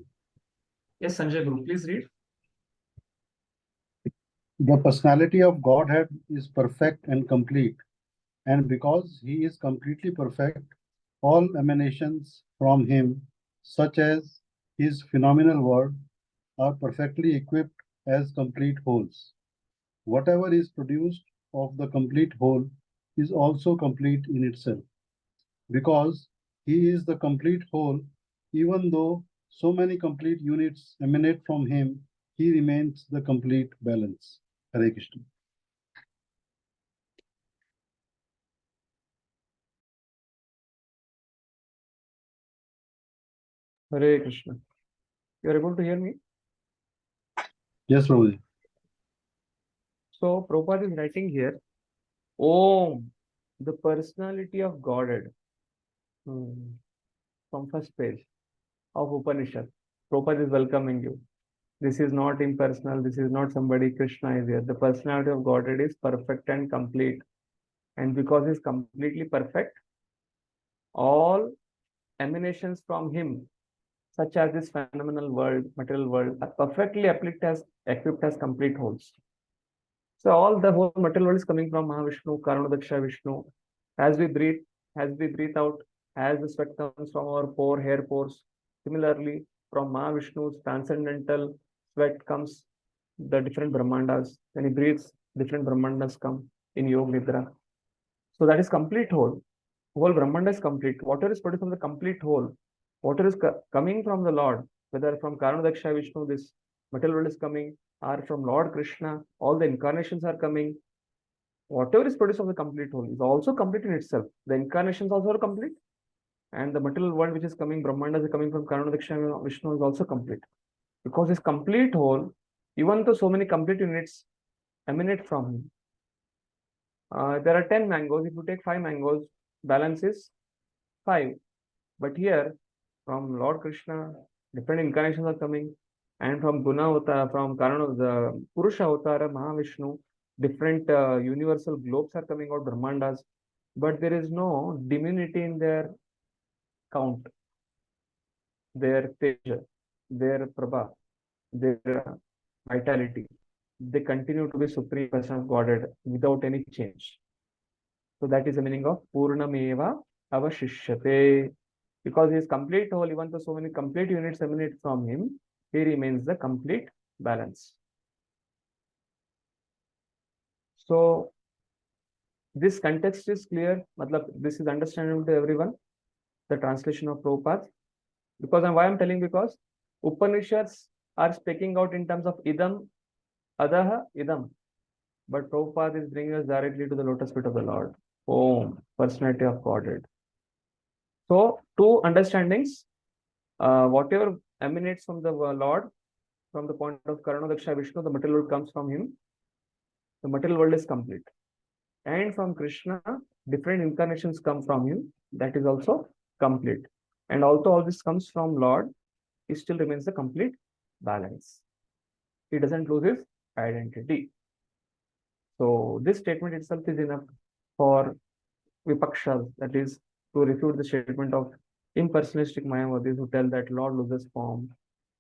Yes, Sanjay Guru, please read. The personality of Godhead is perfect and complete, and because he is completely perfect, all emanations from him, such as his phenomenal world, are perfectly equipped as complete wholes. Whatever is produced of the complete whole is also complete in itself. Because he is the complete whole, even though so many complete units emanate from him, he remains the complete balance. Hare Krishna. Hare Krishna. You are able to hear me? Yes, Prabhuji. So Prabhupada is writing here, Om, the personality of Godhead. From first page of Upanishad. Prabhupada is welcoming you. This is not impersonal. This is not somebody. Krishna is here. The personality of Godhead is perfect and complete. And because he's completely perfect, all emanations from him, such as this phenomenal world, material world, are perfectly equipped as complete wholes. So all the whole material world is coming from Mahavishnu, Karanadaksha Vishnu. As we breathe out, as the sweat comes from our hair pores. Similarly, from Mahavishnu's transcendental sweat comes the different Brahmandas. When he breathes, different Brahmandas come in Yoga Nidra. So that is complete whole. Whole Brahmanda is complete. Water is produced from the complete whole. Water is coming from the Lord, whether from Karanadaksha Vishnu, this material world is coming, or from Lord Krishna, all the incarnations are coming. Whatever is produced from the complete whole is also complete in itself. The incarnations also are complete. And the material world which is coming, Brahmandas is coming from Karanadaksha Vishnu is also complete. Because this complete whole, even though so many complete units emanate from him. There are 10 mangoes. If you take 5 mangoes, balance is 5. But here, from Lord Krishna, different incarnations are coming. And from Guna Avtara, from Karana, the Purusha Avtara, Mahavishnu, different universal globes are coming out, Brahmandas. But there is no diminution in their count, their teja, their prabha, their vitality. They continue to be supreme person of Godhead without any change. So that is the meaning of Purnameva Avashishyate. Because he is complete whole, even though so many complete units emanate from him, he remains the complete balance. So this context is clear. Matlab, this is understandable to everyone. The translation of Prabhupada. Because why I'm telling, because Upanishads are speaking out in terms of idam, adaha, idam. But Prabhupada is bringing us directly to the lotus feet of the Lord. Om, personality of Godhead. So, two understandings. Whatever emanates from the Lord, from the point of Karanadaksha Vishnu, the material world comes from him. The material world is complete. And from Krishna, different incarnations come from him. That is also complete. And although all this comes from Lord, he still remains the complete balance. He doesn't lose his identity. So this statement itself is enough for Vipakshas, that is, to refute the statement of impersonalistic Mayavadis who tell that Lord loses form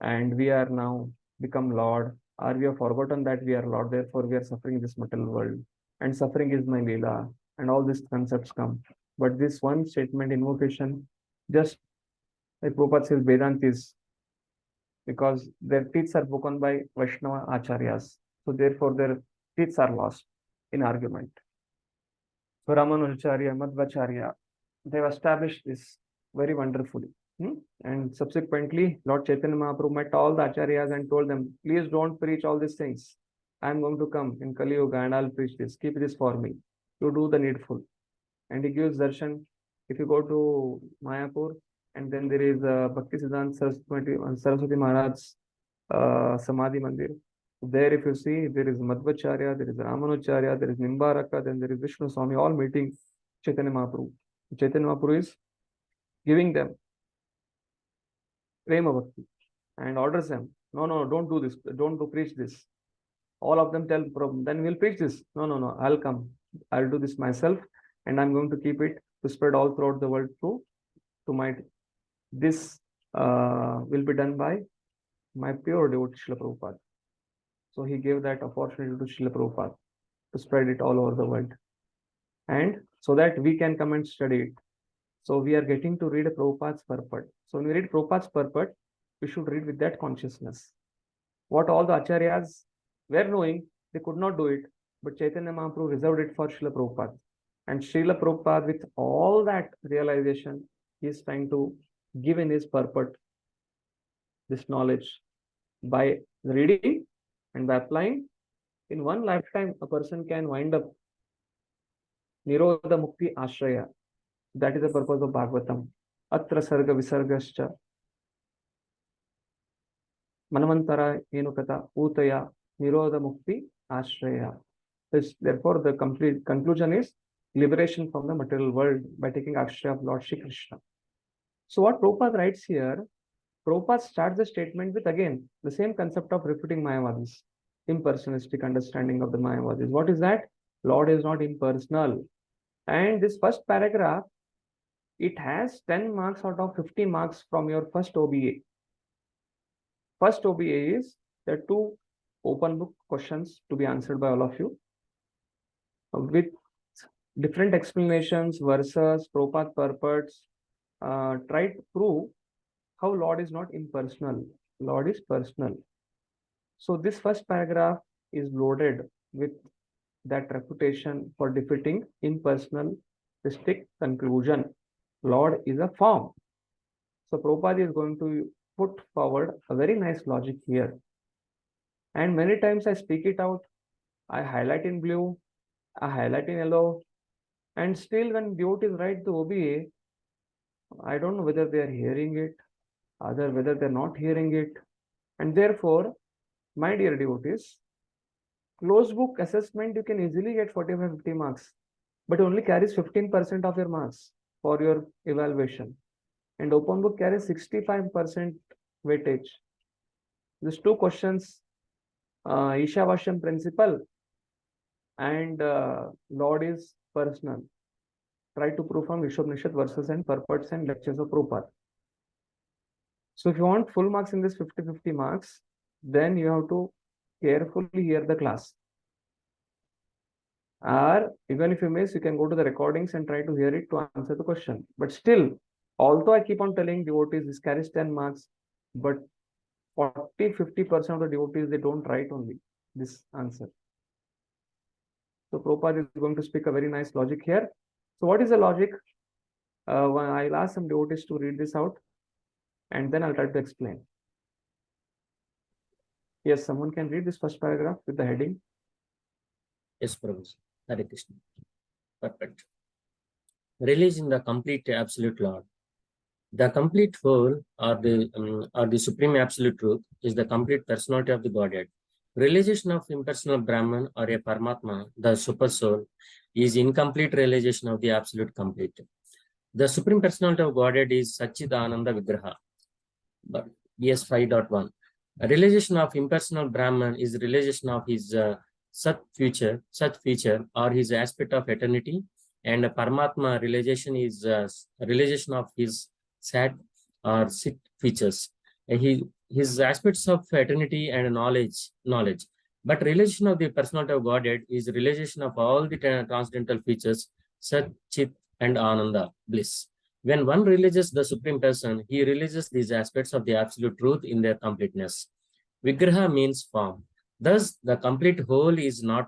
and we are now become Lord, or we have forgotten that we are Lord, therefore we are suffering this material world, and suffering is my Leela, and all these concepts come. But this one statement, invocation, just like Prabhupada says, Vedantis, because their teeth are broken by Vaishnava Acharyas. So therefore their teeth are lost in argument. So Ramanujacharya, Madhvacharya, they've established this very wonderfully. And subsequently, Lord Chaitanya Mahaprabhu met all the Acharyas and told them, please don't preach all these things. I'm going to come in Kali Yuga and I'll preach this. Keep this for me. You do the needful. And he gives darshan. If you go to Mayapur, and then there is Bhakti Siddhanta Saraswati Maharaj's Samadhi Mandir. There, if you see, there is Madhvacharya, there is Ramanujacharya, there is Nimbaraka, then there is Vishnu Swami, all meeting Chaitanya Mahaprabhu. Chaitanya Mahaprabhu is giving them Prema Bhakti, and orders them, no, don't do this, don't preach this. All of them tell, then we'll preach this. No, I'll come. I'll do this myself, and I'm going to keep it to spread all throughout the world to my. This will be done by my pure devotee Srila Prabhupada. So he gave that opportunity to Srila Prabhupada to spread it all over the world, and so that we can come and study it. So we are getting to read Prabhupada's purport. So when we read Prabhupada's purport, we should read with that consciousness. What all the acharyas were knowing, they could not do it, but Chaitanya Mahaprabhu reserved it for Srila Prabhupada. And Srila Prabhupada, with all that realization, he is trying to give in his purport this knowledge by reading and by applying. In one lifetime, a person can wind up Nirodha Mukti Ashraya. That is the purpose of Bhagavatam. Atra Sarga Visargascha Manavantara Enukata Utaya Nirodha Mukti Ashraya. Therefore, the complete conclusion is liberation from the material world by taking Ashraya of Lord Shri Krishna. So what Prabhupada writes here, Prabhupada starts the statement with again the same concept of refuting Mayavadis, impersonalistic understanding of the Mayavadis. What is that? Lord is not impersonal. And this first paragraph, it has 10 marks out of 50 marks from your first OBA. First OBA is there are 2 open book questions to be answered by all of you with different explanations, verses, Prabhupada purports. Try to prove how Lord is not impersonal. Lord is personal. So this first paragraph is loaded with that refutation for defeating impersonalistic conclusion. Lord is a form. So Prabhupada is going to put forward a very nice logic here. And many times I speak it out. I highlight in blue, I highlight in yellow. And still when devotees write the OBA, I don't know whether they are hearing it, whether they're not hearing it. And therefore, my dear devotees, closed book assessment, you can easily get 45-50 marks, but only carries 15% of your marks for your evaluation. And open book carries 65% weightage. These 2 questions, Ishavashyam principle and Lord is personal. Try to prove from Ishopanishad verses and purports and lectures of Prabhupada. So if you want full marks in this 50-50 marks, then you have to carefully hear the class. Or even if you miss, you can go to the recordings and try to hear it to answer the question. But still, although I keep on telling devotees this carries 10 marks, but 40-50% of the devotees, they don't write only this answer. So Prabhupada is going to speak a very nice logic here. So what is the logic? I'll ask some devotees to read this out, and then I'll try to explain. Yes, someone can read this first paragraph with the heading. Yes, Prabhu. Hare Krishna. Perfect. Releasing the complete absolute Lord. The complete whole or the supreme absolute truth is the complete personality of the Godhead. Realization of impersonal Brahman or a Paramatma, the super soul, is incomplete realization of the absolute complete. The supreme personality of Godhead is Satchidananda Vigraha. But BS 5.1. A realization of impersonal Brahman is realization of his Sat feature, or his aspect of eternity, and a Paramatma realization is realization of his Sat or Sit features. His aspects of eternity and knowledge. But realization of the personality of Godhead is realization of all the transcendental features, Sat, Chit, and Ananda, bliss. When one realizes the Supreme Person, he realizes these aspects of the absolute truth in their completeness. Vigraha means form. Thus, the complete whole is not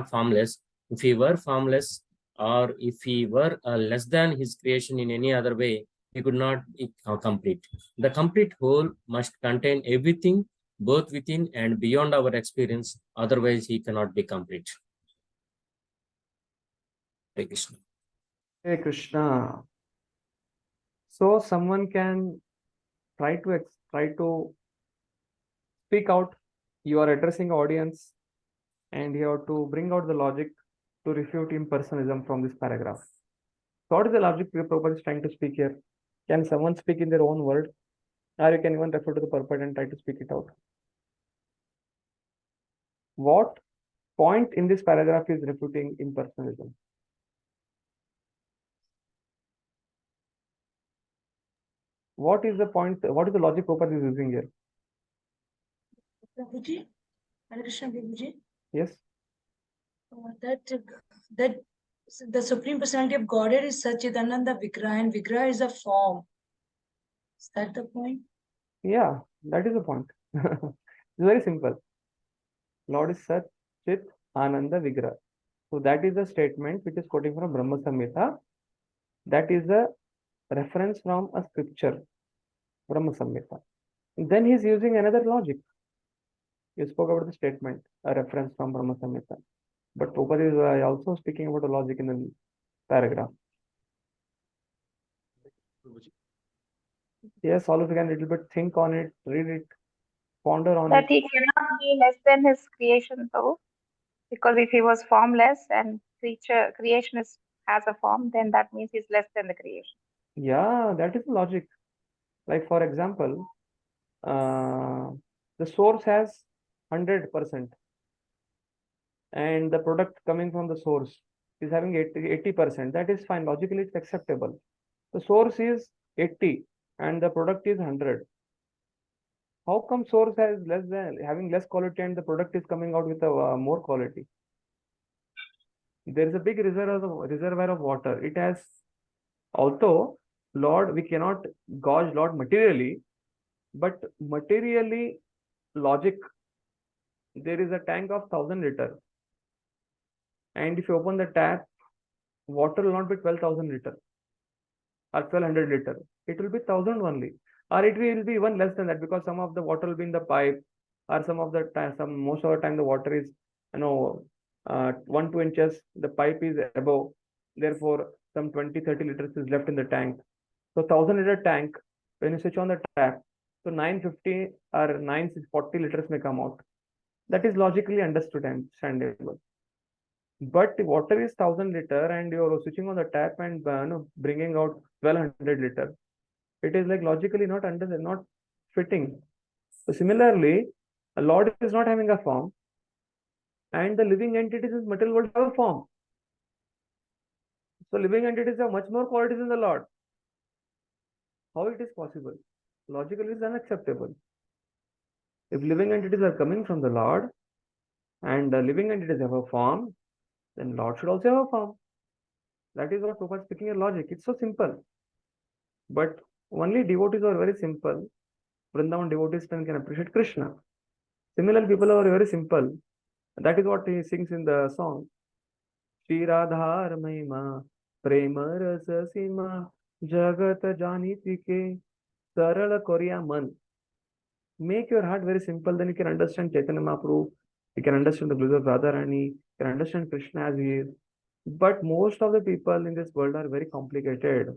formless. If he were formless, or if he were less than his creation in any other way, he could not be complete. The complete whole must contain everything, both within and beyond our experience. Otherwise, he cannot be complete. Hare Krishna. Hare Krishna. So someone can try to speak out. You are addressing audience, and you have to bring out the logic to refute impersonalism from this paragraph. So what is the logic Prabhupada is trying to speak here? Can someone speak in their own word? Or you can even refer to the purport and try to speak it out. What point in this paragraph is refuting impersonalism? What is the point? What is the logic Prabhupada is using here? Prabhuji, Hare Krishna Prabhuji. Yes. That the Supreme Personality of Godhead is Satchidananda Vigraha, and Vigraha is a form. Is that the point? Yeah, that is the point. It's very simple. Lord is Sat, Chit, Ananda, Vigraha. So that is the statement which is quoting from Brahma Samhita. That is a reference from a scripture, Brahma Samhita. Then he is using another logic. You spoke about the statement, a reference from Brahma Samhita. But Prabhupada is also speaking about a logic in the paragraph. Yes, all of you can little bit think on it, read it, ponder on That it. he cannot be less than his creation, though, because if he was formless and creation has a form, then that means he's less than the creation. Yeah, that is the logic. Like for example, the source has 100% and the product coming from the source is having 80%. That is fine. Logically, it's acceptable. The source is 80 and the product is 100. How come source has having less quality and the product is coming out with a more quality? There is a big reservoir of water. It has, although Lord, we cannot gauge Lord materially, but materially, logic, there is a tank of 1000 liter. And if you open the tap, water will not be 12,000 liter or 1200 liter. It will be 1000 only. Or it will be even less than that because some of the water will be in the pipe, or some of the time, most of the time the water is, 1-2 inches, the pipe is above. Therefore, some 20-30 liters is left in the tank. So 1000 liter tank, when you switch on the tap, so 950 or 940 liters may come out. That is logically understood and understandable. But the water is 1000 liter and you're switching on the tap and bringing out 1200 liter. It is like logically not fitting. So similarly, a Lord is not having a form and the living entities in material world have a form. So living entities have much more qualities than the Lord. How it is possible? Logically, it is unacceptable. If living entities are coming from the Lord and the living entities have a form, then Lord should also have a form. That is what Prabhupada is speaking of logic. It's so simple. But only devotees are very simple. Vrindavan devotees can appreciate Krishna. Similar people are very simple. That is what he sings in the song. Shri Radhar Mahima Prema Rasa Sima Jagat Janiti Ke Sarala Korya Man. Make your heart very simple, then you can understand Chaitanya Mahaprabhu, you can understand the bliss of Radharani, you can understand Krishna as he is. But most of the people in this world are very complicated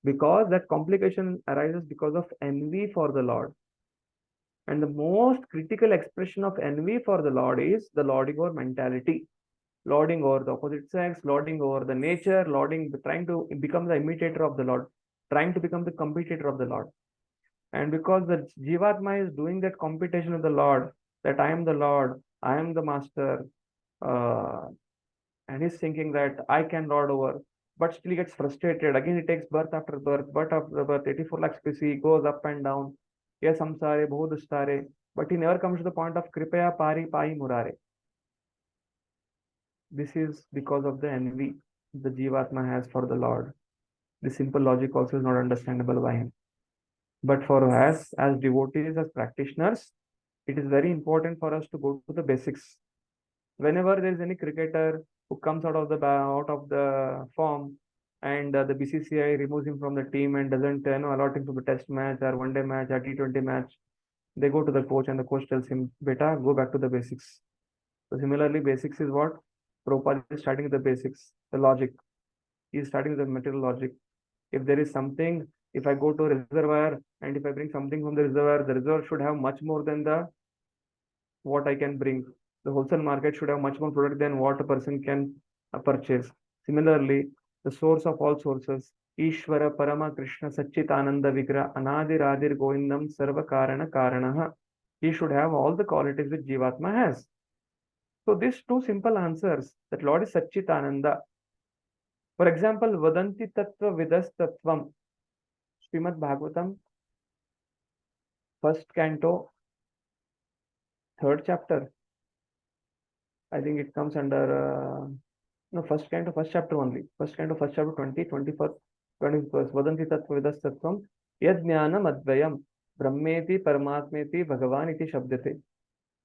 because that complication arises because of envy for the Lord. And the most critical expression of envy for the Lord is the lording over mentality, lording over the opposite sex, lording over the nature, trying to become the imitator of the Lord, trying to become the competitor of the Lord. And because the Jivatma is doing that competition with the Lord, that I am the Lord, I am the master, and he's thinking that I can lord over, but still he gets frustrated. Again, he takes birth after birth, 84 lakh species, goes up and down. Yes, samsare, bahudustare, but he never comes to the point of kripaya pari pai murare. This is because of the envy the Jivatma has for the Lord. The simple logic also is not understandable by him. But for us, as devotees, as practitioners, it is very important for us to go to the basics. Whenever there is any cricketer who comes out of the form, and the BCCI removes him from the team and doesn't allot him to the test match or one day match or T20 match, they go to the coach and the coach tells him, "Beta, go back to the basics." So similarly, basics is what Prabhupada is starting with the basics, the logic. He is starting with the material logic. If there is something, if I go to a reservoir and if I bring something from the reservoir should have much more than what I can bring. The wholesale market should have much more product than what a person can purchase. Similarly, the source of all sources Ishvara Parama Krishna Satchitananda Vigra Anadir Adir Govindam Sarva Karana Karanaha. He should have all the qualities which Jivatma has. So these two simple answers, that Lord is Satchitananda. For example, Vadanti Tattva Vidas Tattvam, Srimad Bhagavatam, first canto, third chapter. I think it comes under no, first canto, first chapter only. First canto, first chapter 20, 21st, 21st. Vadanti Tattva Vidas Tattvam Yad Jnanam Advayam Brahmeti Paramatmeti Bhagavan iti Shabdate.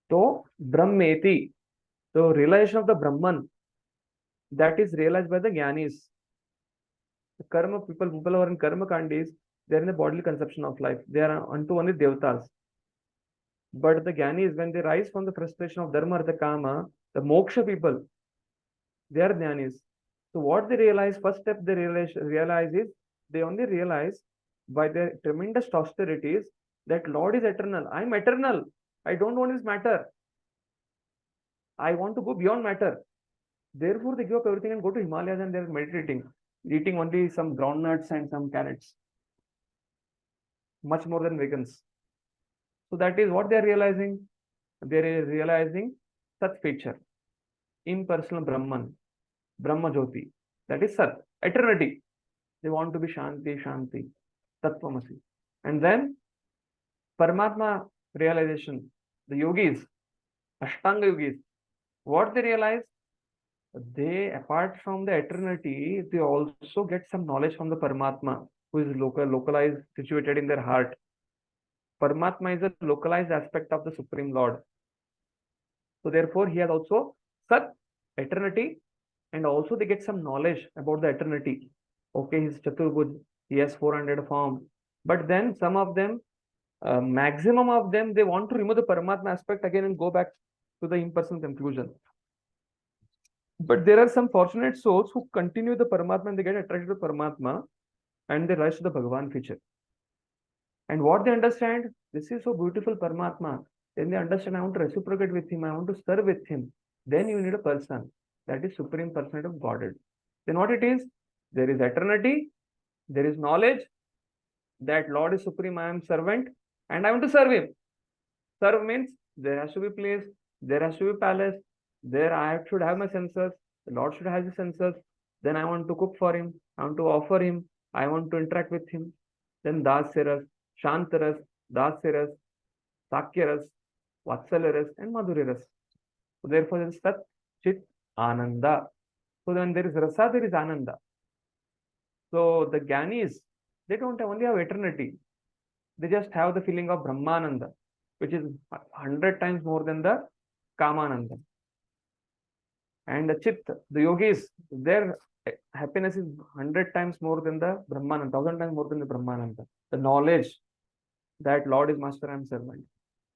So Brahmeti, so realization of the Brahman, that is realized by the Jnanis. The karma people who are in karma kandis, they are in the bodily conception of life. They are unto only devatas. But the Jnanis, when they rise from the frustration of dharma, artha, kama, the moksha people, they are Jnanis. So what they realize, first step they realize is, they only realize by their tremendous austerities that Lord is eternal. I am eternal. I don't want this matter. I want to go beyond matter. Therefore, they give up everything and go to Himalayas and they are meditating, eating only some groundnuts and some carrots. Much more than vegans. So that is what they are realizing. They are realizing Sat feature, impersonal Brahman, Brahma Jyoti. That is Sat, eternity. They want to be Shanti, Shanti, Tattvamasi. And then Paramatma realization, the yogis, Ashtanga yogis, what they realize, they, apart from the eternity, they also get some knowledge from the Paramatma, who is localized, situated in their heart. Paramatma is a localized aspect of the Supreme Lord. So therefore, he has also Sat, eternity, and also they get some knowledge about the eternity. Okay, he's Chaturbhuj, he has 400 forms. But then some of them, maximum of them, they want to remove the Paramatma aspect again and go back to the impersonal conclusion. But there are some fortunate souls who continue the Paramatma and they get attracted to Paramatma and they rise to the Bhagavan feature. And what they understand, this is so beautiful Paramatma. Then they understand, I want to reciprocate with him, I want to serve with him. Then you need a person, that is Supreme Personality of Godhead. Then what it is? There is eternity, there is knowledge that Lord is Supreme, I am servant, and I want to serve him. Serve means there has to be place, there has to be palace, there I should have my senses, the Lord should have his senses, then I want to cook for him, I want to offer him, I want to interact with him. Then Dasyaras, Shantaras, Dasyaras, Sakyaras, Vatsalaras, and Madhuriras. So therefore there is Sat, Chit, Ananda. So then there is Rasa, there is Ananda. So the Jnanis, they don't only have eternity. They just have the feeling of Brahmananda, which is 100 times more than the Kamananda. And the Chit, the yogis, their happiness is 100 times more than the Brahmananda, 1000 times more than the Brahmananda. The knowledge that Lord is Master, I am servant.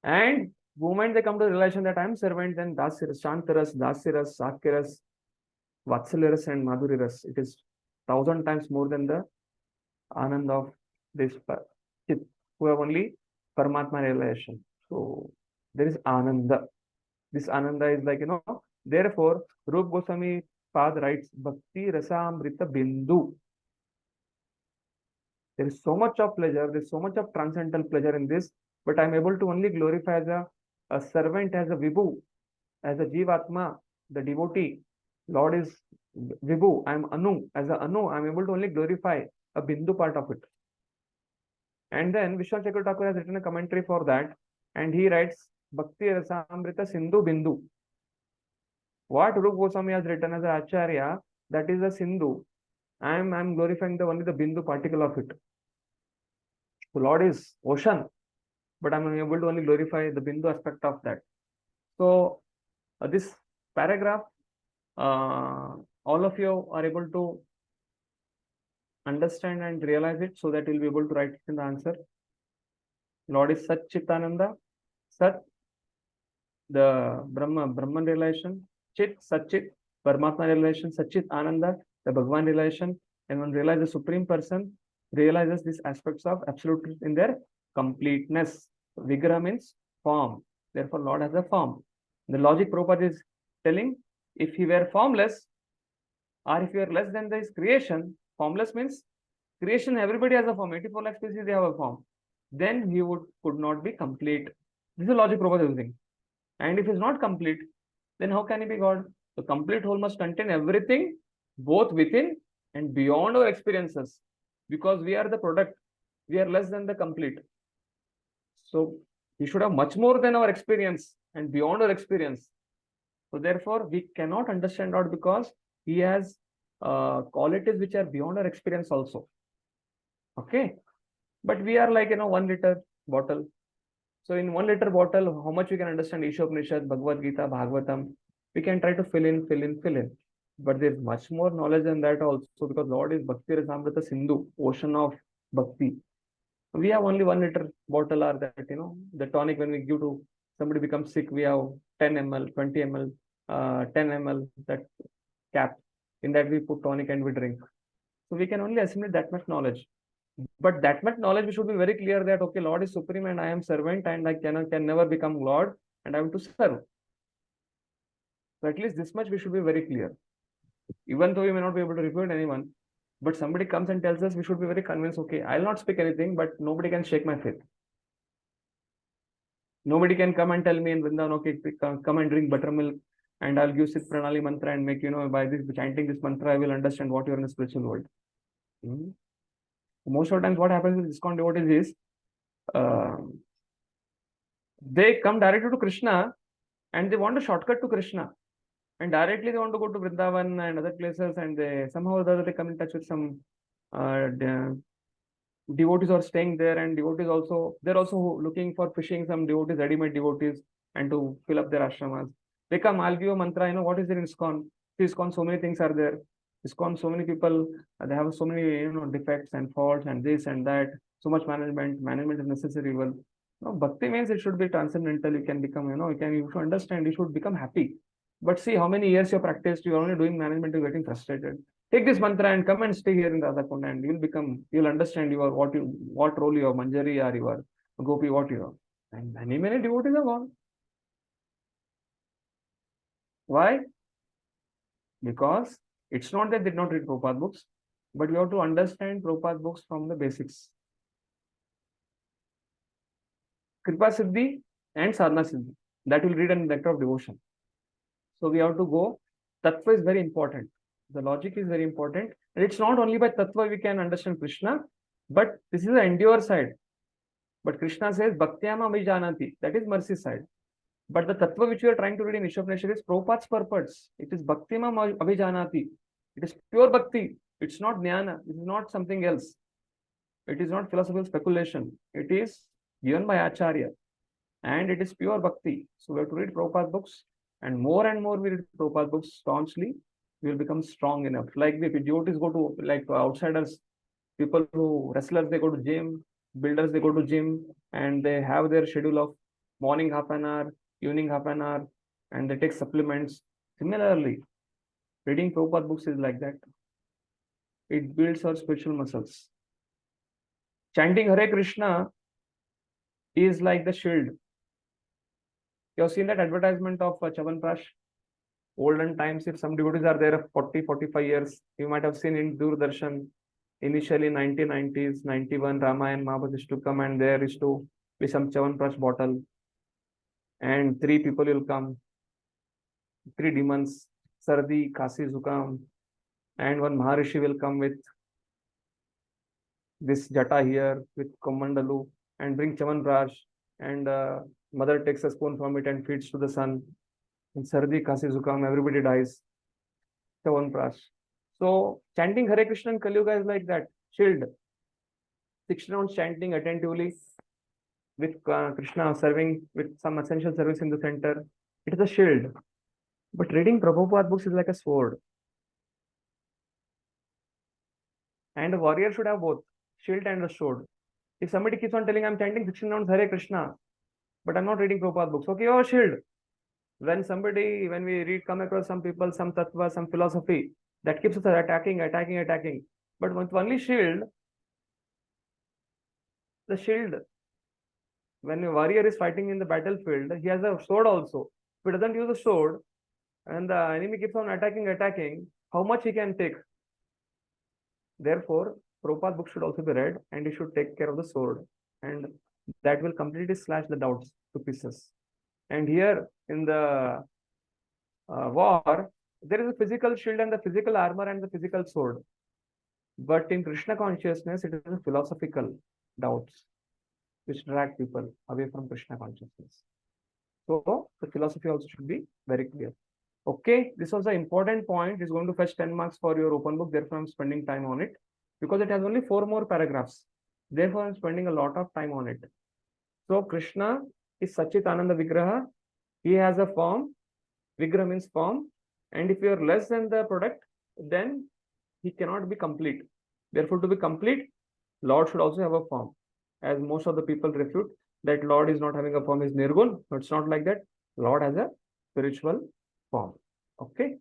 And the moment they come to the realization that I am servant, then Dasyaras, Shantaras, Dasyaras, Sakyaras, Vatsalaras, and Madhuriras, it is 1000 times more than the Anand of this Chit, who have only Paramatma realization. So there is Ananda. This Ananda is like, therefore, Rup Goswami Pad writes, Bhakti Rasamrita Bindu. There is so much of pleasure, there is so much of transcendental pleasure in this, but I am able to only glorify as a servant, as a Vibhu, as a Jivatma, the devotee. Lord is Vibhu, I am Anu. As a Anu, I am able to only glorify a Bindu part of it. And then Vishwanath Chakravarti Thakur has written a commentary for that, and he writes Bhakti Rasamrita Sindhu Bindu. What Rup Goswami has written as an Acharya, that is a Sindhu. I am glorifying only the Bindu particle of it. So Lord is ocean, but I am able to only glorify the Bindu aspect of that. So this paragraph, all of you are able to understand and realize it, so that you will be able to write it in the answer. Lord is Sat Chitananda, Sat, the Brahman realization, Chit, Sat Chit, Paramatma realization, Sat Chit Ananda, the Bhagavan realization, and when realizes the Supreme Person, realizes these aspects of absolute truth in their completeness. Vigraha means form. Therefore, Lord has a form. The logic Prabhupada is telling, if he were formless, or if you are less than this creation, formless means creation, everybody has a form. 84 lakh species, they have a form. Then he could not be complete. This is the logic Prabhupada is using. And if he's not complete, then how can he be God? The complete whole must contain everything, both within and beyond our experiences. Because we are the product, we are less than the complete. So he should have much more than our experience and beyond our experience. So therefore, we cannot understand God because he has qualities which are beyond our experience also. Okay. But we are like, 1 liter bottle. So in 1 liter bottle, how much we can understand Ishopanishad, Bhagavad Gita, Bhagavatam? We can try to fill in. But there's much more knowledge than that also, because Lord is Bhakti Rasamrita Sindhu, ocean of Bhakti. We have only 1 liter bottle, or that, the tonic when we give to somebody becomes sick, we have 10 ml, 20 ml, 10 ml, that cap. In that we put tonic and we drink. So we can only assimilate that much knowledge. But that much knowledge, we should be very clear that, okay, Lord is supreme and I am servant and I can never become Lord and I am to serve. So at least this much we should be very clear. Even though we may not be able to refute anyone, but somebody comes and tells us, we should be very convinced, okay, I'll not speak anything, but nobody can shake my faith. Nobody can come and tell me in Vrindavan, okay, come and drink buttermilk and I'll give Sit Pranali mantra and make, by this chanting this mantra, I will understand what you are in the spiritual world. Most of the times what happens with ISKCON devotees is, they come directly to Krishna and they want a shortcut to Krishna. And directly they want to go to Vrindavan and other places, and they somehow or the other they come in touch with some devotees are staying there, and devotees also, they're also looking for fishing some devotees, ready-made devotees, and to fill up their ashramas. They come, I'll give a mantra, what is there in ISKCON? ISKCON, so many things are there. ISKCON, so many people, they have so many, defects and faults and this and that, so much management is necessary. Well, Bhakti means it should be transcendental. You can become, you should understand, you should become happy. But see how many years you practiced, you're only doing management, you're getting frustrated. Take this mantra and come and stay here in Radha Kunda, and you'll understand what role you are, Manjari or you are Gopi, what you are. And many devotees are gone. Why? Because it's not that they did not read Prabhupada books, but you have to understand Prabhupada books from the basics. Kripa Siddhi and Sadhana Siddhi, that will read in Nectar of Devotion. So we have to go. Tattva is very important. The logic is very important. And it's not only by Tattva we can understand Krishna, but this is the endure side. But Krishna says, Bhaktyama Vijanati, that is mercy side. But the Tattva which we are trying to read in Ishopanishad is Prabhupada's purpose. It is Bhaktyama Avijanati. It is pure Bhakti. It's not Jnana. It is not something else. It is not philosophical speculation. It is given by Acharya. And it is pure Bhakti. So we have to read Prabhupada books. And more we read Prabhupada books staunchly, we will become strong enough. Like the devotees go to, like outsiders, people who, wrestlers, they go to gym, builders, they go to gym, and they have their schedule of morning half an hour, evening half an hour, and they take supplements. Similarly, reading Prabhupada books is like that. It builds our spiritual muscles. Chanting Hare Krishna is like the shield. You have seen that advertisement of Chavanprash? Olden times, if some devotees are there of 40, 45 years, you might have seen in Doordarshan, initially 1990s, 91, Ramayan Mahabharata used to come, and there is to be some Chavanprash bottle. And 3 people will come, 3 demons, Sardi, Kasi, Zukam, and one Maharishi will come with this jata here, with Komandalu, and bring Chavanprash, and mother takes a spoon from it and feeds to the son. And Sardi, Kasi, Zukam, everybody dies. Chavanprash. So chanting Hare Krishna in Kali Yuga is like that, shield. 6 rounds chanting attentively with Krishna serving with some essential service in the center. It is a shield. But reading Prabhupada books is like a sword. And a warrior should have both, shield and a sword. If somebody keeps on telling, I'm chanting 16 rounds Hare Krishna, but I'm not reading Prabhupada books, okay, you have a shield. When we come across some people, some tattva, some philosophy, that keeps us attacking. But with only shield, the shield, when a warrior is fighting in the battlefield, he has a sword also. If he doesn't use a sword, and the enemy keeps on attacking, how much he can take? Therefore, Prabhupada book should also be read, and he should take care of the sword, and that will completely slash the doubts to pieces. And here in the war, there is a physical shield and the physical armor and the physical sword. But in Krishna consciousness, it is a philosophical doubts which drag people away from Krishna consciousness. So the philosophy also should be very clear. Okay, this was an important point. It's going to fetch 10 marks for your open book. Therefore, I'm spending time on it because it has only 4 more paragraphs. Therefore, I'm spending a lot of time on it. So Krishna is Sachit Ananda Vigraha. He has a form. Vigraha means form. And if you are less than the product, then he cannot be complete. Therefore, to be complete, Lord should also have a form. As most of the people refute that Lord is not having a form is Nirgun. No, it's not like that. Lord has a spiritual form. Okay.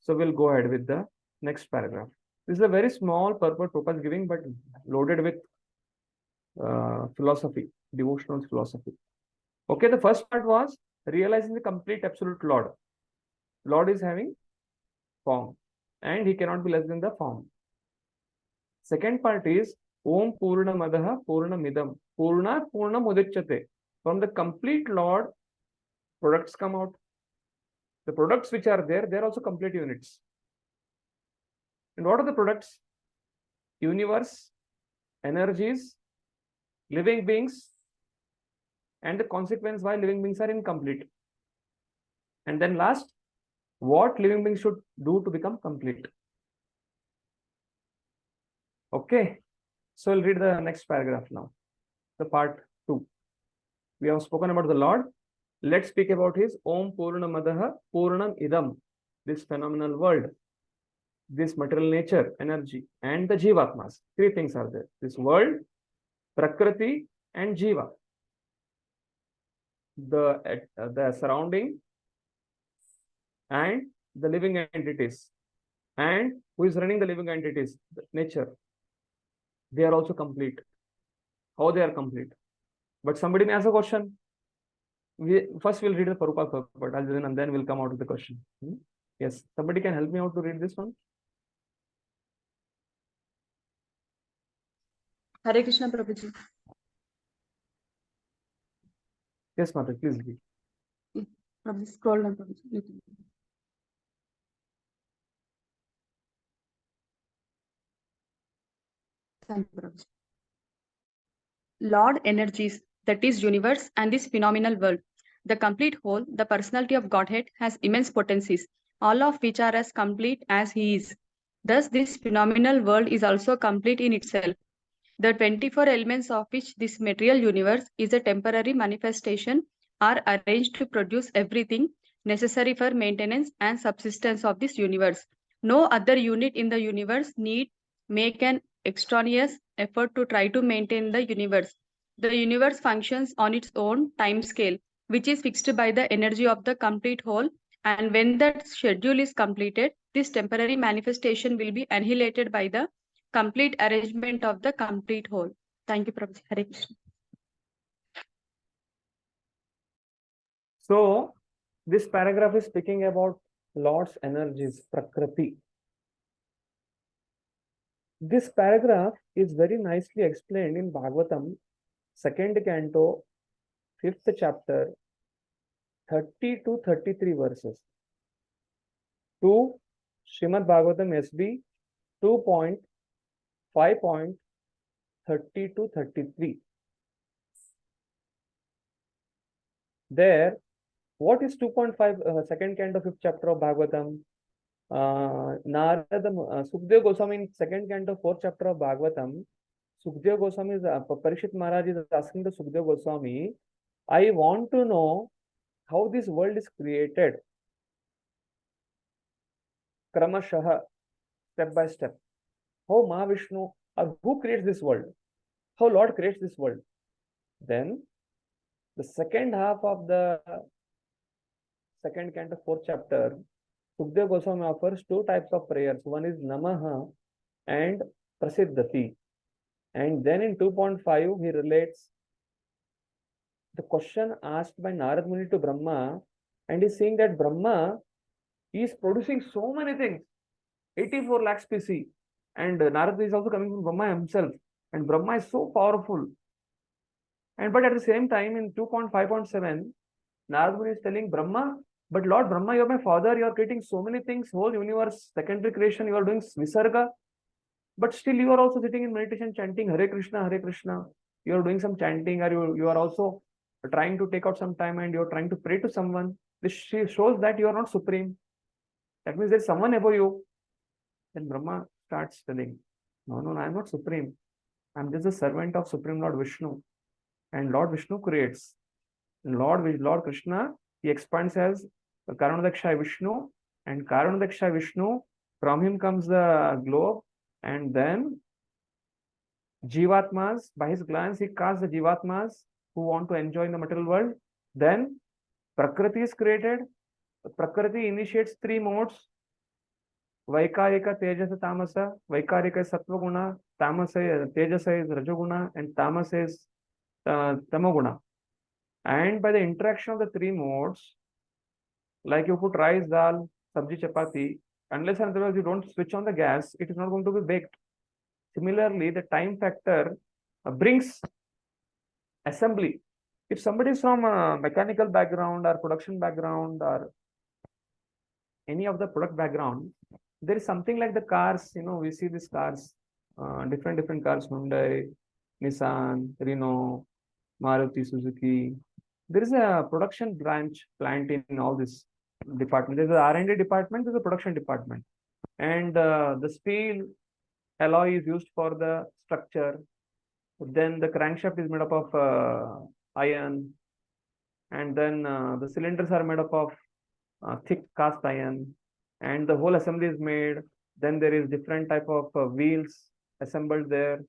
So we'll go ahead with the next paragraph. This is a very small purport Prabhupada is giving, but loaded with philosophy, devotional philosophy. Okay, the first part was realizing the complete absolute Lord. Lord is having form and he cannot be less than the form. Second part is Om Purna Madaha Purna Midam Purna Purna Mudichyate. From the complete Lord, products come out. The products which are there, they are also complete units. And what are the products? Universe, energies, living beings, and the consequence why living beings are incomplete. And then last, what living beings should do to become complete. Okay, so we'll read the next paragraph now, the part 2. We have spoken about the Lord. Let's speak about his Om Purna Madaha Purnam Idam, this phenomenal world, this material nature, energy, and the Jivatmas. 3 things are there. This world, Prakriti, and Jiva. The surrounding and the living entities. And who is running the living entities? The nature. They are also complete. How they are complete? But somebody may ask a question. First we'll read the Prabhupada purport and then we'll come out with the question. Yes, somebody can help me out to read this one. Hare Krishna Prabhuji. Yes, Mother, please read. Prabhuji, scroll down, Prabhuji. Thank you, Prabhuji. Lord energies, that is universe and this phenomenal world. The complete whole, the personality of Godhead has immense potencies, all of which are as complete as he is. Thus, this phenomenal world is also complete in itself. The 24 elements of which this material universe is a temporary manifestation are arranged to produce everything necessary for maintenance and subsistence of this universe. No other unit in the universe need make an extraneous effort to try to maintain the universe. The universe functions on its own time scale, which is fixed by the energy of the complete whole. And when that schedule is completed, this temporary manifestation will be annihilated by the complete arrangement of the complete whole. Thank you, Prabhuji. Hare Krishna. So, this paragraph is speaking about Lord's energies, Prakriti. This paragraph is very nicely explained in Bhagavatam, 2nd canto, 5th chapter, 30 to 33 verses. To Srimad Bhagavatam SB 2.5.30 to 33. There, what is 2.5, 2nd canto, 5th chapter of Bhagavatam? Sukdev Goswami in 2nd canto, 4th chapter of Bhagavatam, Sukdev Goswami is Parishit Maharaj is asking the Sukdev Goswami, I want to know how this world is created. Kramashah, step by step. How Mahavishnu, or who creates this world? How Lord creates this world? Then, the second half of the 2nd canto, 4th chapter, Sukdev Goswami offers 2 types of prayers. One is Namaha and Prasiddhati. And then in 2.5, he relates the question asked by Narad Muni to Brahma, and he's saying that Brahma is producing so many things, 84 lakh species, And Narada is also coming from Brahma himself. And Brahma is so powerful. And but at the same time, in 2.5.7, Narada is telling Brahma, but Lord Brahma, you are my father, you are creating so many things, whole universe, secondary creation, you are doing Visarga, but still you are also sitting in meditation chanting Hare Krishna, Hare Krishna. You are doing some chanting, or you are also trying to take out some time and you are trying to pray to someone. This shows that you are not supreme. That means there is someone above you. Then Brahma starts telling, no, I am not supreme. I am just a servant of Supreme Lord Vishnu. And Lord Vishnu creates. Lord Krishna, he expands as Karanadaksha Vishnu, and Karanadaksha Vishnu, from him comes the globe, and then Jivatmas, by his glance, he casts the Jivatmas who want to enjoy in the material world. Then Prakriti is created. Prakriti initiates 3 modes. Vaikarika, Tejasa, Tamasa. Vaikarika is Sattva Guna, Tamasa, Tejasa is Rajoguna, and Tamasa is Tamoguna. And by the interaction of the 3 modes, like you put rice, dal, sabji, chapati, unless and otherwise you don't switch on the gas, it is not going to be baked. Similarly, the time factor brings assembly. If somebody is from a mechanical background or production background or any of the product background, there is something like the cars, we see these cars, different cars, Hyundai, Nissan, Renault, Maruti, Suzuki. There is a production plant in all this department. There's a R&D department, there's a production department. And the steel alloy is used for the structure. Then the crankshaft is made up of iron. And then the cylinders are made up of thick cast iron. And the whole assembly is made. Then there is different type of wheels assembled there.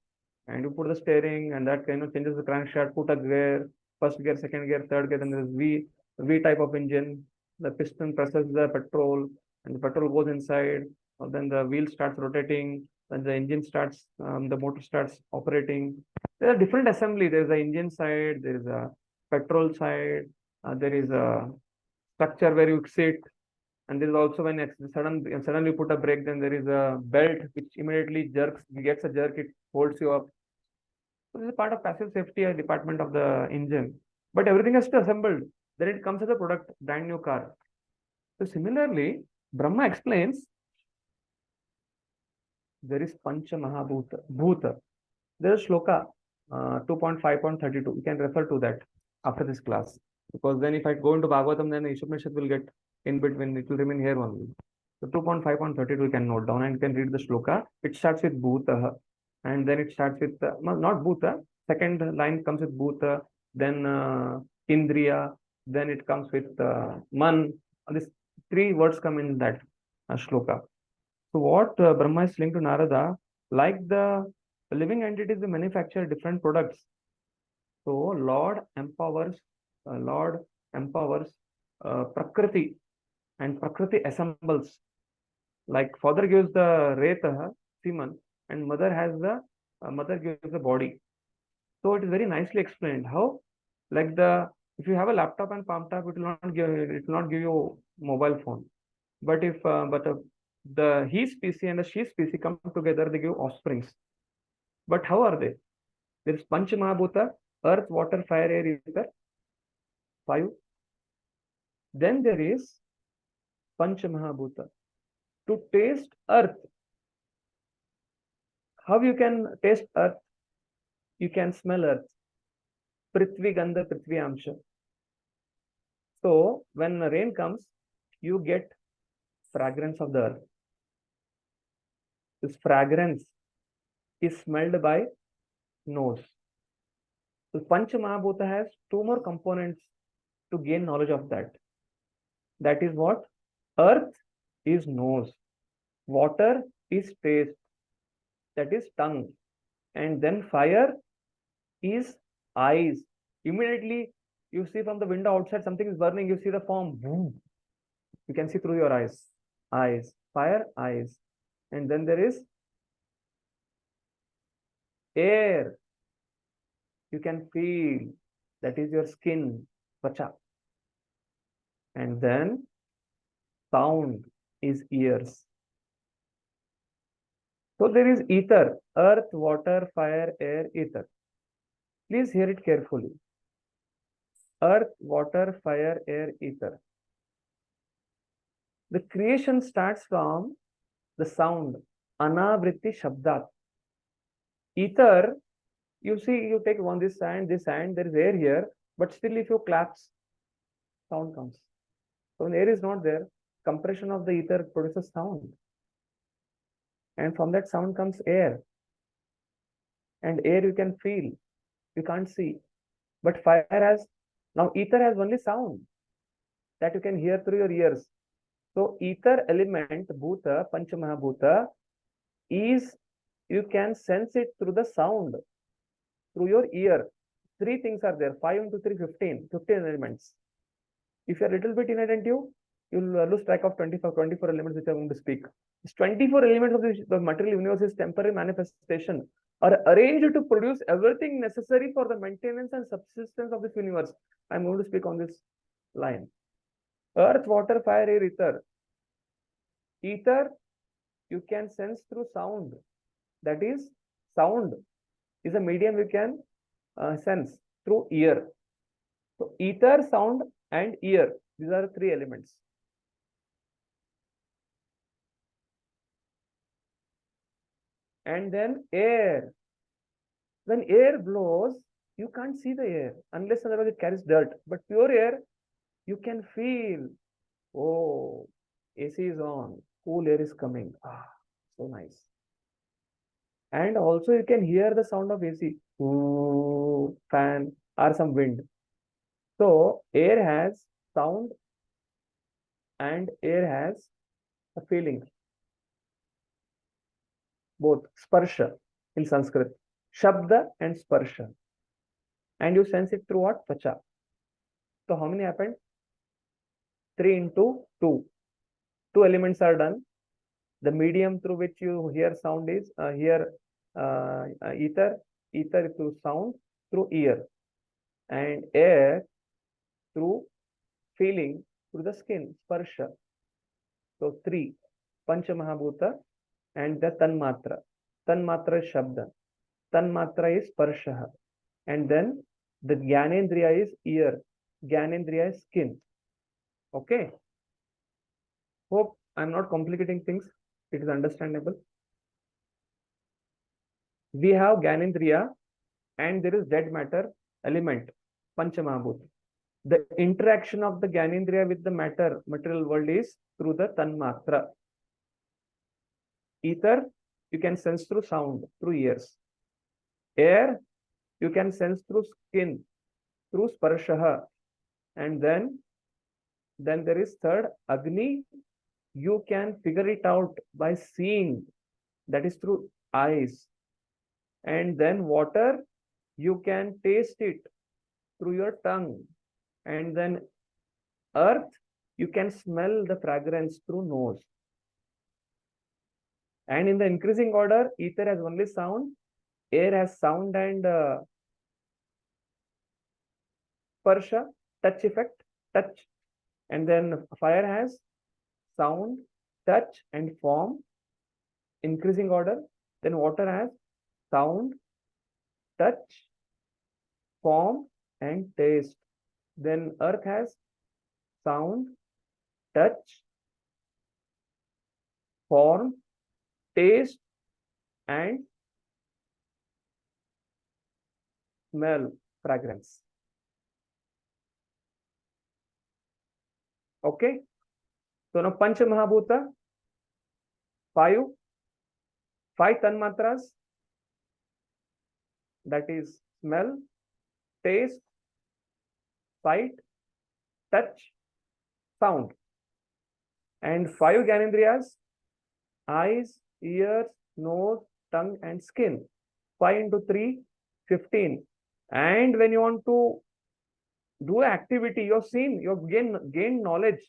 And you put the steering, and that kind of changes the crankshaft, put a gear, first gear, second gear, third gear, then there's V type of engine. The piston presses the petrol, and the petrol goes inside. Then the wheel starts rotating, then the engine starts, the motor starts operating. There are different assembly. There's the engine side, there is a petrol side, there is a structure where you sit, and there is also when suddenly you put a brake, then there is a belt which immediately gets a jerk, it holds you up. So this is part of passive safety department of the engine. But everything has to be assembled. Then it comes as a product, brand new car. So similarly, Brahma explains there is Pancha Mahabhuta. Bhuta. There is Shloka 2.5.32. You can refer to that after this class. Because then if I go into Bhagavatam, then Ishopanishad will get in between. It will remain here only. So 2.5.32 you can note down and you can read the Shloka. It starts with Bhuta. And then it starts with, not Bhuta. Second line comes with Bhuta. Then Indriya. Then it comes with Man. These 3 words come in that Shloka. So what Brahma is saying to Narada, like the living entities, they manufacture different products. So Lord empowers Prakriti, and Prakriti assembles. Like father gives the Reta, semen, and mother gives the body. So it is very nicely explained how, like if you have a laptop and palm top, it will not give you mobile phone. But if the he species and the she species come together, they give offsprings. But how are they? There is Panch Mahabhuta, earth, water, fire, air, ether, 5. Then there is Panch Mahabhuta. To taste earth, how you can taste earth? You can smell earth. Prithvi Gandha, Prithvi Amsha. So when rain comes, you get fragrance of the earth. This fragrance is smelled by nose. So Pancha Mahabhuta has 2 more components to gain knowledge of that. That is what? Earth is nose. Water is taste. That is tongue. And then fire is eyes. Immediately you see from the window outside something is burning, you see the form. Boom. You can see through your eyes. Eyes. Fire, eyes. And then there is air. You can feel. That is your skin. Vacha. And then sound is ears. So there is ether, earth, water, fire, air, ether. Please hear it carefully. Earth, water, fire, air, ether. The creation starts from the sound, anavritti shabdat. Ether, you see, you take one this hand, there is air here, but still if you claps, sound comes. So when air is not there, compression of the ether produces sound. And from that sound comes air. And air you can feel, you can't see. But fire has, now ether has only sound that you can hear through your ears. So ether element, bhuta, panchamahabhuta, is, you can sense it through the sound, through your ear. 3 things are there, 5 into 3, 15 elements. If you are a little bit inattentive, you'll lose track of 24 elements which I'm going to speak. These 24 elements of the material universe is temporary manifestation, are arranged to produce everything necessary for the maintenance and subsistence of this universe. I'm going to speak on this line. Earth, water, fire, air, ether. Ether, you can sense through sound. That is, sound is a medium you can sense through ear. So ether, sound, and ear. These are the 3 elements. And then air. When air blows, you can't see the air unless otherwise it carries dirt. But pure air, you can feel, oh, AC is on, cool air is coming. Ah, so nice. And also you can hear the sound of AC, ooh, fan, or some wind. So air has sound and air has a feeling. Both sparsha in Sanskrit, shabda and sparsha. And you sense it through what? Tvacha. So how many happened? 3 into 2. 2 elements are done. The medium through which you hear sound is ether. Ether through sound, through ear. And air through feeling, through the skin, sparsha. So 3. Panchamahabhuta and the tanmatra. Tanmatra is shabda. Tanmatra is sparsha. And then the Gyanendriya is ear. Gyanendriya is skin. Okay. Hope I'm not complicating things. It is understandable. We have Gyanendriya and there is dead matter element, Panchamahabhuta. The interaction of the Gyanendriya with the material world is through the Tanmatra. Ether, you can sense through sound, through ears. Air, you can sense through skin, through sparshaha. And then there is third, Agni, you can figure it out by seeing, that is through eyes. And then water, you can taste it through your tongue. And then earth, you can smell the fragrance through nose. And in the increasing order, ether has only sound, air has sound and sparsha, touch effect, touch. And then fire has sound, touch and form, increasing order. Then water has sound, touch, form and taste. Then earth has sound, touch, form, taste and smell, fragrance. Okay. So now Pancha Mahabhuta, 5 tanmatras, that is smell, taste, sight, touch, sound. And 5 Gyanendriyas, eyes, ears, nose, tongue and skin. 5 into 3, 15. And when you want to do activity, you have seen, you have gained knowledge.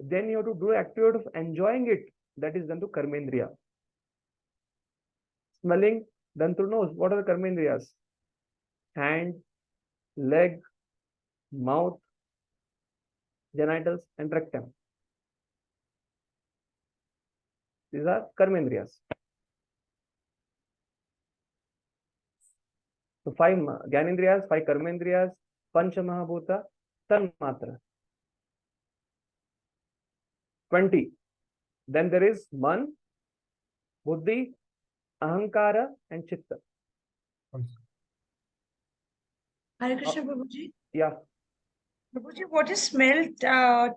Then you have to do activity of enjoying it. That is done to Karmendriya. Smelling, done through nose. What are the Karmendriyas? Hand, leg, mouth, genitals and rectum. These are Karmendriyas. So 5 Gyanendriyas, 5 Karmendriyas, Pancha Mahabhuta, Tanmatra. 20. Then there is Man, Buddhi, Ahankara, and Chitta. Hare Krishna, Prabhuji. Yeah. Prabhuji, what is smell,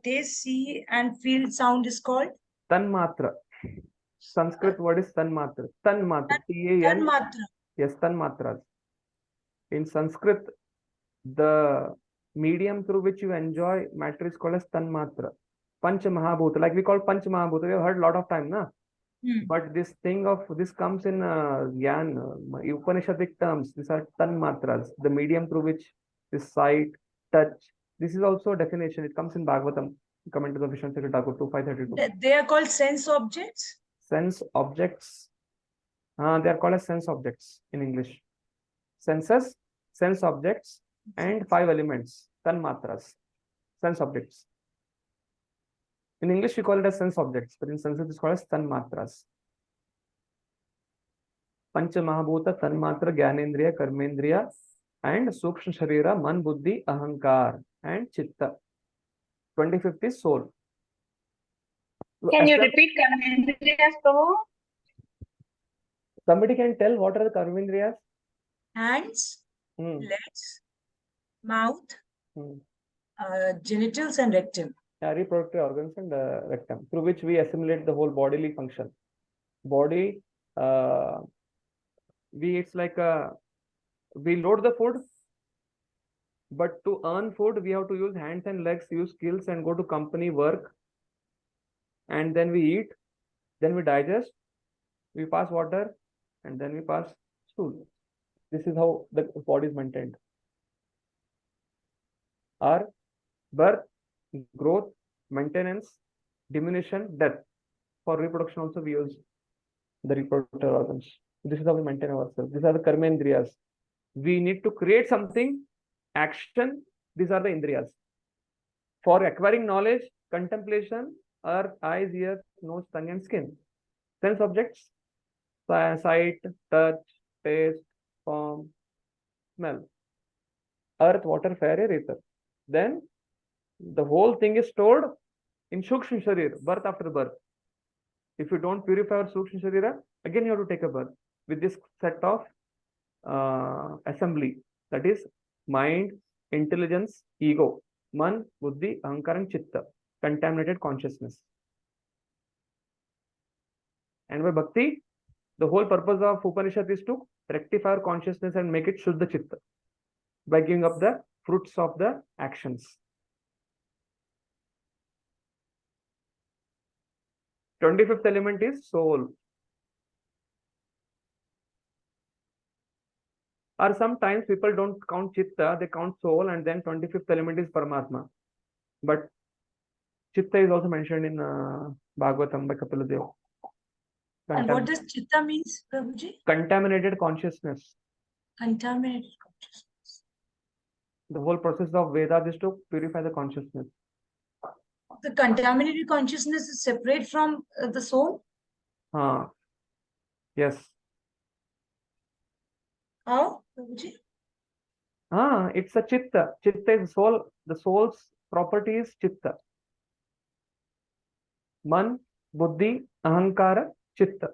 taste, see, and feel sound is called? Tanmatra. Sanskrit word is Tanmatra. Tanmatra. T-A-N. Tanmatra. Yes, Tanmatras. In Sanskrit, the medium through which you enjoy matter is called as Tanmatra. Pancha Mahabhuta. Like we call Pancha Mahabhuta. We have heard a lot of time, na? But this thing of this comes in Gyan, Upanishadic terms. These are Tanmatras, the medium through which this sight, touch. This is also a definition. It comes in Bhagavatam. Comment to the Vishnu Thakur 2532. They are called sense objects? Sense objects. They are called as sense objects in English. Senses, sense objects, and 5 elements. Tanmatras. Sense objects. In English, we call it as sense objects, but in Sanskrit, it's called as Tanmatras. Pancha Mahabhuta, Tanmatra, Gyanendriya, Karmendriya, and Sukshma Sharira, Man, Buddhi, Ahankar, and Chitta. 25th is soul. Can you repeat Karmendriyas, Prabhu? Somebody can tell what are the Karmendriyas? Hands, legs, mouth, genitals, and rectum. Reproductive organs and rectum, through which we assimilate the whole bodily function. Body, it's like we load the food, but to earn food, we have to use hands and legs, use skills, and go to company work. And then we eat, then we digest, we pass water, and then we pass stool. This is how the body is maintained. Our birth, growth, maintenance, diminution, death. For reproduction also we use the reproductive organs. This is how we maintain ourselves. These are the Karmendriyas. We need to create something, action. These are the Indriyas. For acquiring knowledge, contemplation, are eyes, ears, nose, tongue, and skin. Sense objects, sight, touch, taste, form, smell. Earth, water, fire, air, ether. Then the whole thing is stored in Sukshma Sharir, birth after birth. If you don't purify your Sukshma Sharira, again you have to take a birth with this set of assembly. That is mind, intelligence, ego, Man, Buddhi, Ahankara, and Chitta. Contaminated consciousness. And by Bhakti, the whole purpose of Upanishad is to rectify our consciousness and make it Shuddha Chitta by giving up the fruits of the actions. 25th element is soul. Or sometimes people don't count Chitta, they count soul, and then 25th element is Paramatma. But Chitta is also mentioned in Bhagavatam by Kapila Deva. And what does Chitta means, Prabhuji? Contaminated consciousness. Contaminated consciousness. The whole process of Vedas is to purify the consciousness. The contaminated consciousness is separate from the soul? Yes. How, Prabhuji? It's a Chitta. Chitta is soul. The soul's property is Chitta. Man, Buddhi, Ahankara, Chitta.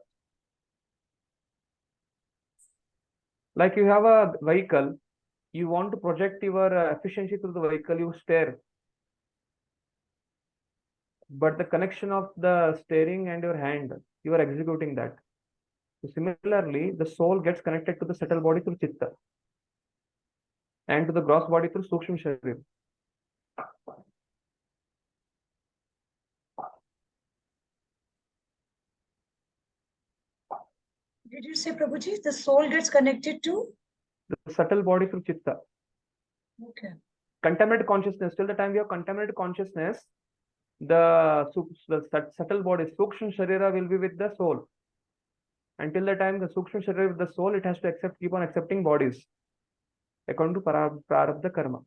Like you have a vehicle, you want to project your efficiency through the vehicle, you steer. But the connection of the steering and your hand, you are executing that. So similarly, the soul gets connected to the subtle body through Chitta and to the gross body through Sukshma Sharir. Did you say, Prabhuji, the soul gets connected to? The subtle body through Chitta. Okay. Contaminated consciousness. Till the time we have contaminated consciousness, the subtle body, Sukshma Sharira, will be with the soul. Until the time the Sukshma Sharira with the soul, it has to keep on accepting bodies according to Prarabdha Karma.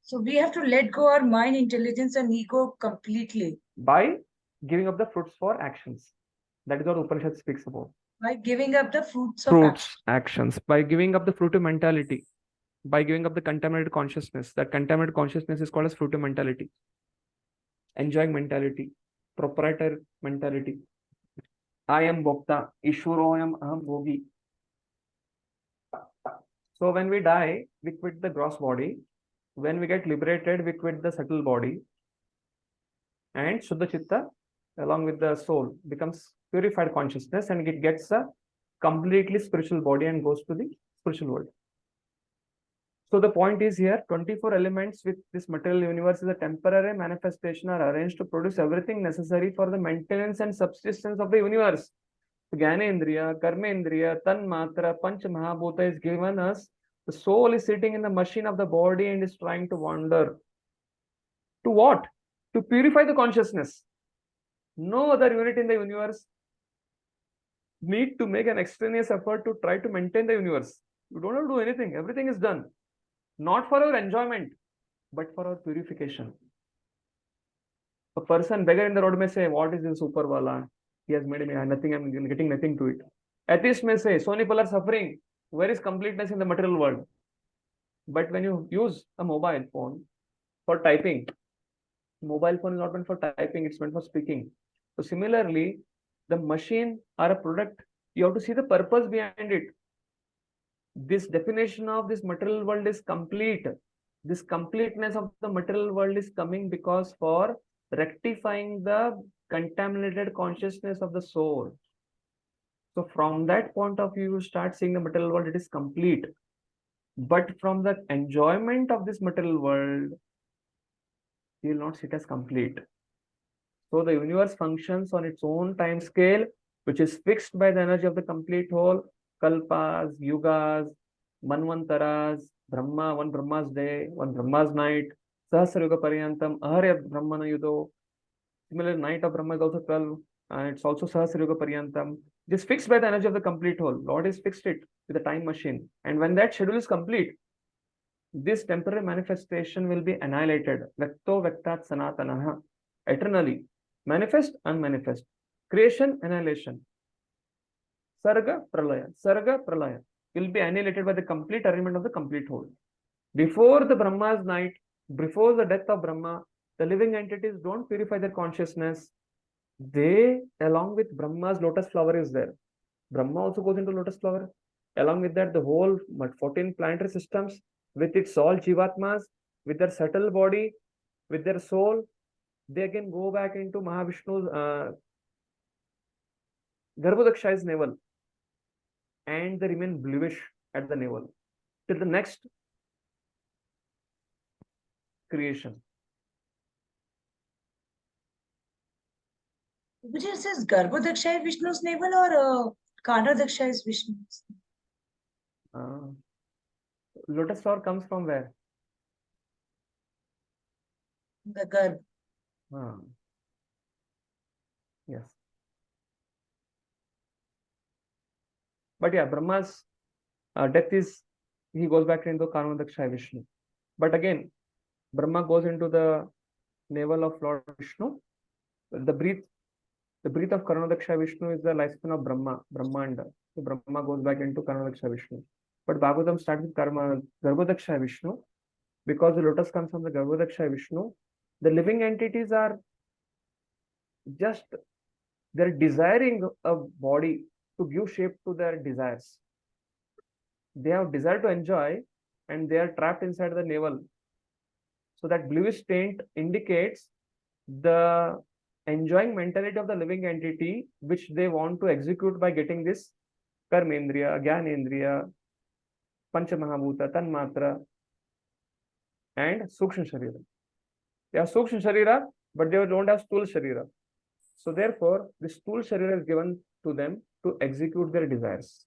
So we have to let go our mind, intelligence, and ego completely. By giving up the fruits for actions. That is what Upanishad speaks about. By giving up the fruits of action. actions, by giving up the fruitive mentality, by giving up the contaminated consciousness. That contaminated consciousness is called as fruitive mentality, enjoying mentality, proprietor mentality. I am Bhakta, Ishwaroyam Aham Bhogi. So when we die, we quit the gross body. When we get liberated, we quit the subtle body. And Shuddha Chitta, along with the soul, becomes purified consciousness and it gets a completely spiritual body and goes to the spiritual world. So the point is here, 24 elements with this material universe is a temporary manifestation are arranged to produce everything necessary for the maintenance and subsistence of the universe. Jnanendriya, Karmendriya, Tanmatra, Panch Mahabhuta is given us. The soul is sitting in the machine of the body and is trying to wander. To what? To purify the consciousness. No other unit in the universe need to make an extraneous effort to try to maintain the universe. You don't have to do anything. Everything is done. Not for our enjoyment, but for our purification. A person beggar in the road may say, what is this super wala? He has made me nothing, I'm getting nothing to it. Atheist may say, so many people are suffering. Where is completeness in the material world? But when you use a mobile phone for typing, mobile phone is not meant for typing, it's meant for speaking. So similarly, the machine or a product, you have to see the purpose behind it. This definition of this material world is complete. This completeness of the material world is coming because for rectifying the contaminated consciousness of the soul. So from that point of view, you start seeing the material world, it is complete. But from the enjoyment of this material world, you will not see it as complete. So the universe functions on its own time scale, which is fixed by the energy of the complete whole. Kalpas, yugas, manvantaras, Brahma, one Brahma's day, one Brahma's night, Sahasra Yuga Paryantam, Aharya Brahmana Yudo. Similar night of Brahma is also 12, and it's also Sahasra Yuga Paryantam. It is fixed by the energy of the complete whole. Lord has fixed it with a time machine. And when that schedule is complete, this temporary manifestation will be annihilated. Vekto Vektat Sanatanaha. Eternally. Manifest, unmanifest. Creation, annihilation. Sarga, Pralaya will be annihilated by the complete arrangement of the complete whole. Before the Brahma's night, before the death of Brahma, the living entities don't purify their consciousness. They, along with Brahma's lotus flower is there. Brahma also goes into lotus flower. Along with that, the whole 14 planetary systems, with its all Jivatmas, with their subtle body, with their soul, they again go back into Mahavishnu's Garbhodakshaya's navel. And they remain bluish at the navel till the next creation. Which it says Garbhodakshaya Vishnu's navel or Kandradakshaya is Vishnu's? Lotus flower comes from where? The Garb. Yes. But yeah, Brahma's death is, he goes back into Karmadakshaya Vishnu. But again, Brahma goes into the navel of Lord Vishnu. The breath of Karmadakshaya Vishnu is the lifespan of Brahmanda. So Brahma goes back into Karmadakshaya Vishnu. But Bhagavatam starts with Garbhodakshaya Vishnu. Because the lotus comes from the Garbhodakshaya Vishnu, the living entities are just, they're desiring a body to give shape to their desires. They have desire to enjoy and they are trapped inside the navel. So that bluish taint indicates the enjoying mentality of the living entity, which they want to execute by getting this Karmendriya, Jnanendriya, Pancha Mahabhuta, Tanmatra, and Sukshma Sharira. They have Sukshma Sharira, but they don't have Sthula Sharira. So therefore, this Sthula Sharira is given to them to execute their desires.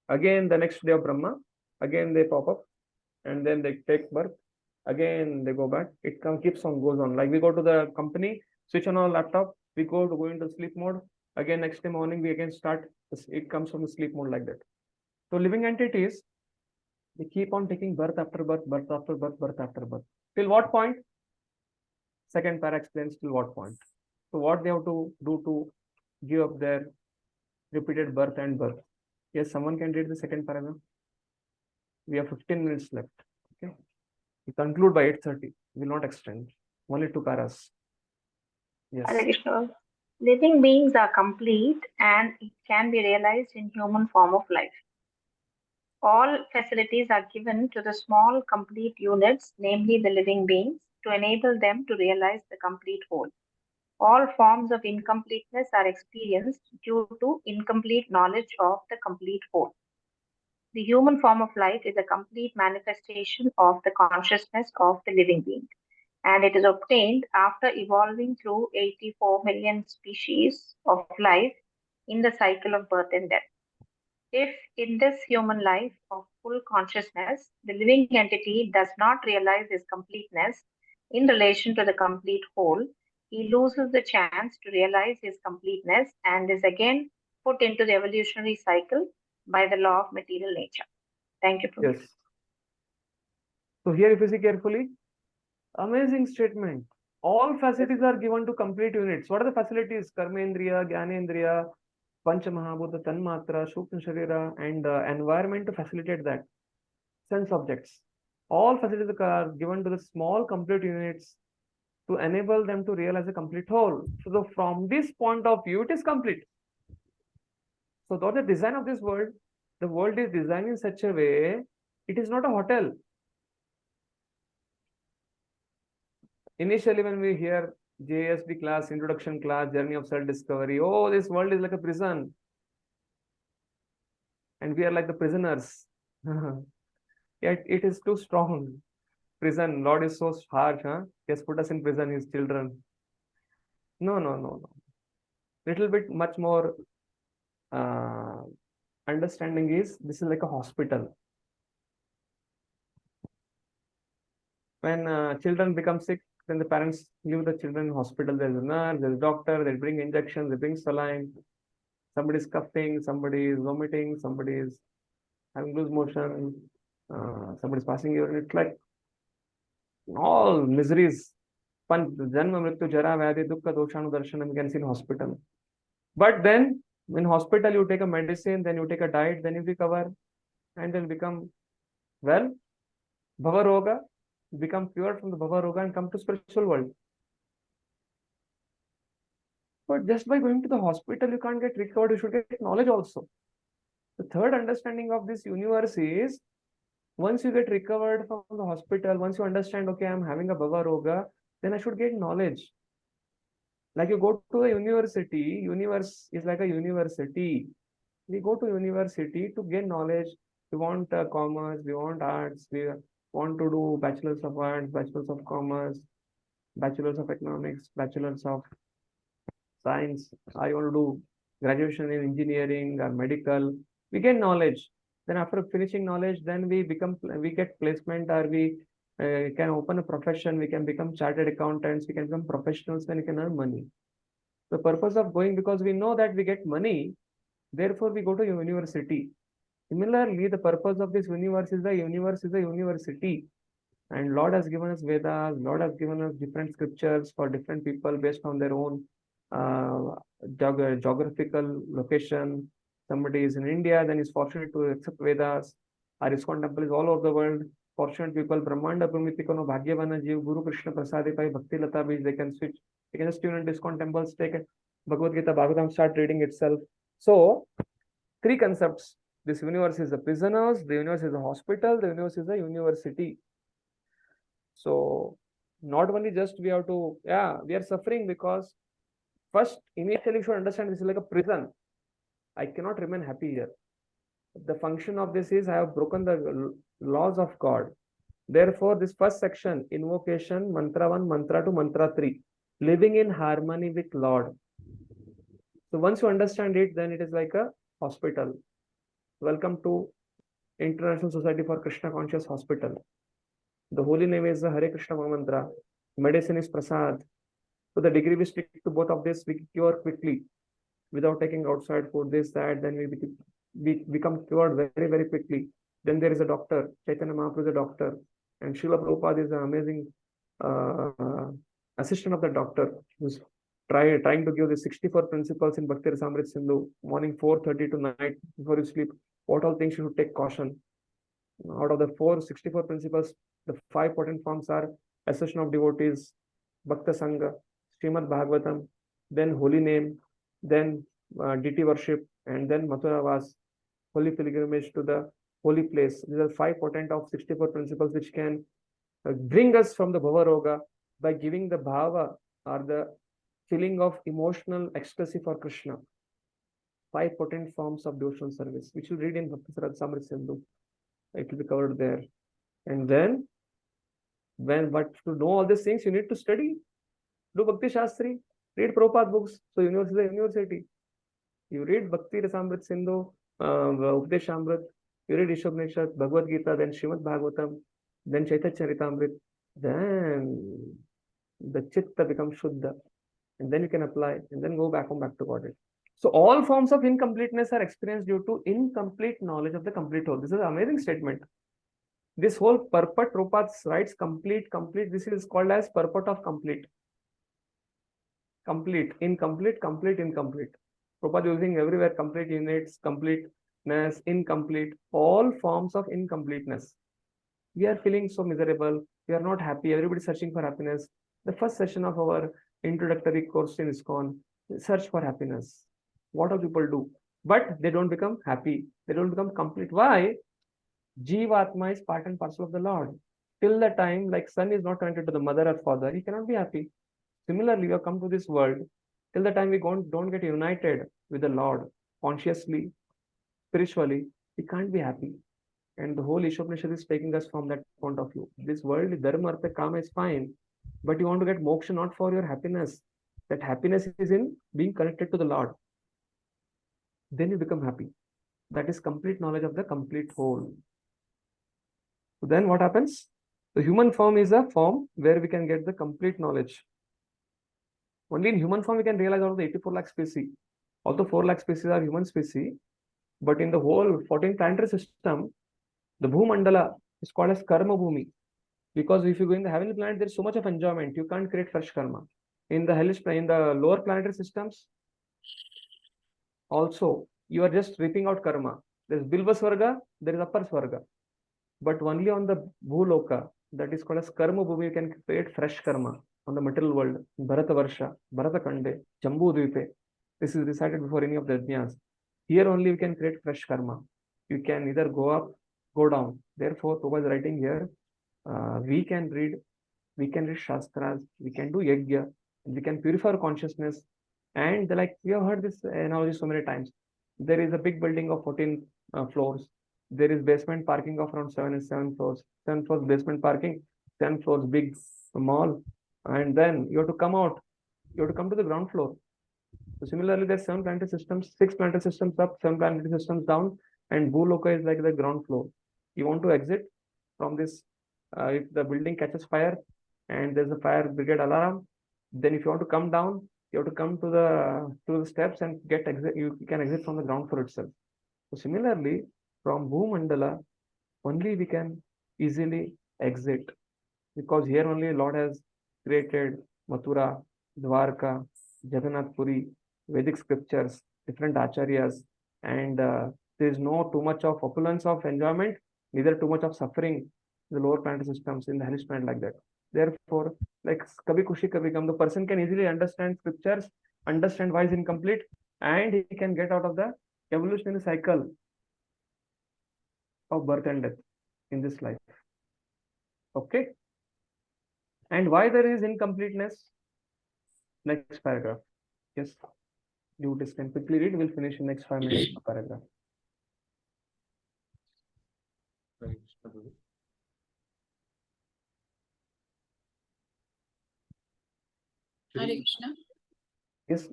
Again, the next day of Brahma, again they pop up, and then they take birth. Again, they go back. It keeps on, goes on. Like we go to the company, switch on our laptop, we go into sleep mode. Again, next day morning, we again start. It comes from the sleep mode like that. So living entities, they keep on taking birth after birth, birth after birth, birth after birth. Till what point? Second para explains till what point. So what they have to do to give up their repeated birth and birth. Yes, someone can read the second paragraph. We have 15 minutes left. Okay. We conclude by 8:30. We will not extend. Only 2 paras. Yes. Hare Krishna. Living beings are complete and it can be realized in human form of life. All facilities are given to the small complete units, namely the living beings, to enable them to realize the complete whole. All forms of incompleteness are experienced due to incomplete knowledge of the complete whole. The human form of life is a complete manifestation of the consciousness of the living being, and it is obtained after evolving through 84 million species of life in the cycle of birth and death. If in this human life of full consciousness, the living entity does not realize his completeness in relation to the complete whole, he loses the chance to realize his completeness and is again put into the evolutionary cycle by the law of material nature. Thank you, Prabhu. Yes. So here, if you see carefully, amazing statement. All facilities are given to complete units. What are the facilities? Karmendriya, Gyanendriya, Panchamahabhuta, Tanmatra, Shukna Sharira, and environment to facilitate that. Sense objects. All facilities are given to the small complete units to enable them to realize a complete whole. So from this point of view, it is complete. So that's the design of this world. The world is designed in such a way, it is not a hotel. Initially, when we hear JSB class, introduction class, journey of self-discovery, oh, this world is like a prison. And we are like the prisoners. Yet it is too strong. Prison, Lord is so harsh, huh? He has put us in prison, his children. No. Little bit much more understanding is, this is like a hospital. When children become sick, then the parents leave the children in hospital. There's a nurse, there's a doctor, they bring injections, they bring saline. Somebody is coughing, somebody is vomiting, somebody is having loose motion, somebody is passing urine. It's like all miseries. Janma, Mrityu, Jara, Vyadhi, Dukkha, Doshanu, Darshanam, you can see in hospital. But then, in hospital, you take a medicine, then you take a diet, then you recover, and then become well, Bhava Roga, become pure from the Bhava Roga and come to spiritual world. But just by going to the hospital, you can't get recovered, you should get knowledge also. The third understanding of this universe is, once you get recovered from the hospital, once you understand, okay, I'm having a Bhava Roga, then I should get knowledge. Like you go to a university, universe is like a university. We go to university to gain knowledge. We want commerce, we want arts, we want to do bachelors of arts, bachelors of commerce, bachelors of economics, bachelors of science. I want to do graduation in engineering or medical. We gain knowledge. Then after finishing knowledge, then we get placement, or we can open a profession. We can become chartered accountants. We can become professionals. Then we can earn money. The purpose of going, because we know that we get money, therefore we go to university. Similarly, the purpose of this universe is a university. And Lord has given us Vedas, Lord has given us different scriptures for different people based on their own geographical location. Somebody is in India, then is fortunate to accept Vedas. Our ISKCON temple is all over the world. Fortunate people, Brahmanda Pumitikono, Bhagyavana Jiv, Guru Krishna Prasadipai, Bhakti Lata Bij, they can switch. They can just tune into ISKCON temples, take Bhagavad Gita, Bhagavatam, start reading itself. So, 3 concepts. This universe is a prisoners, the universe is a hospital, the universe is a university. So, not only just we have to, we are suffering because first, initially you should understand this is like a prison. I cannot remain happy here. The function of this is I have broken the laws of God. Therefore, this first section, invocation, mantra 1, mantra 2, mantra 3, living in harmony with Lord. So once you understand it, then it is like a hospital. Welcome to International Society for Krishna Conscious Hospital. The holy name is the Hare Krishna Mantra. Medicine is Prasad. So the degree we stick to both of this, we cure quickly without taking outside food, this, that, then we become cured very, very quickly. Then there is a doctor. Chaitanya Mahaprabhu is a doctor. And Srila Prabhupada is an amazing assistant of the doctor who's trying to give the 64 principles in Bhakti Rasamrita Sindhu, morning 4:30 to night before you sleep. What all things you should take caution? Out of the 64 principles, the 5 potent forms are association of devotees, Bhakta Sangha, Srimad Bhagavatam, then holy name, then deity worship, and then Mathura Vas, holy pilgrimage to the holy place. These are 5 potent of 64 principles which can bring us from the Bhava Roga by giving the Bhava or the feeling of emotional ecstasy for Krishna. 5 potent forms of devotional service, which you read in Bhakti Rasamrita Sindhu. It will be covered there. And then, but to know all these things, you need to study. Do Bhakti Shastri, read Prabhupada books. So university. You read Bhakti Rasamrita Sindhu, Updeshamrit, you read Ishopanishad, Bhagavad Gita, then Srimad Bhagavatam, then Chaitanya Charitamrit, then the Chitta becomes Shuddha. And then you can apply and then go back to Godhead. So all forms of incompleteness are experienced due to incomplete knowledge of the complete whole. This is an amazing statement. This whole purport, Prabhupada writes complete. This is called as purport of complete. Complete, incomplete. Prabhupada using everywhere complete units, completeness, incomplete, all forms of incompleteness. We are feeling so miserable. We are not happy. Everybody is searching for happiness. The first session of our introductory course in ISKCON, search for happiness. What do people do? But they don't become happy. They don't become complete. Why? Jivatma is part and parcel of the Lord. Till the time, like son is not connected to the mother or father, he cannot be happy. Similarly, we have come to this world. Till the time we don't get united with the Lord consciously, spiritually, we can't be happy. And the whole Ishopanishad is taking us from that point of view. This world, dharma, artha, kama is fine, but you want to get moksha not for your happiness. That happiness is in being connected to the Lord. Then you become happy. That is complete knowledge of the complete whole. So then what happens? The human form is a form where we can get the complete knowledge. Only in human form we can realize out of the 84 lakh species. Although 4 lakh species are human species, but in the whole 14 planetary system, the Bhumandala is called as Karma Bhumi. Because if you go in the heavenly planet, there is so much of enjoyment. You can't create fresh karma. In the hellish, in the lower planetary systems, also you are just reaping out karma. There is Bilva Swarga, there is Upper Swarga. But only on the Bhuloka, that is called as Karma Bhumi, you can create fresh karma on the material world. Bharata Varsha, Bharata Kande, Jambu Dvipe. This is recited before any of the Jnans. Here only we can create fresh karma. You can either go up, go down. Therefore, Prabhupada is writing here, we can read Shastras, we can do Yajna, we can purify our consciousness. And like we have heard this analogy so many times. There is a big building of 14 floors. There is basement parking of around 7 floors. 7 floors basement parking, 10 floors big mall. And then you have to come out. You have to come to the ground floor. So similarly, there's 7 planetary systems, 6 planetary systems up, 7 planetary systems down, and Bhuloka is like the ground floor. You want to exit from this, if the building catches fire and there's a fire brigade alarm, then if you want to come down, you have to come to the steps and get exit. You can exit from the ground floor itself. So similarly, from Bhumandala, only we can easily exit, because here only Lord has created Mathura, Dwarka, Jagannath Puri, Vedic scriptures, different acharyas, and there is no too much of opulence of enjoyment, neither too much of suffering in the lower planetary systems, in the hellish planet like that. Therefore, like Kabhi Khushi Kabhi Gham, the person can easily understand scriptures, understand why is incomplete, and he can get out of the evolutionary cycle of birth and death in this life. Okay. And why there is incompleteness? Next paragraph. Yes. You can quickly read. We'll finish in next 5 minutes paragraph. Hare Krishna. Yes.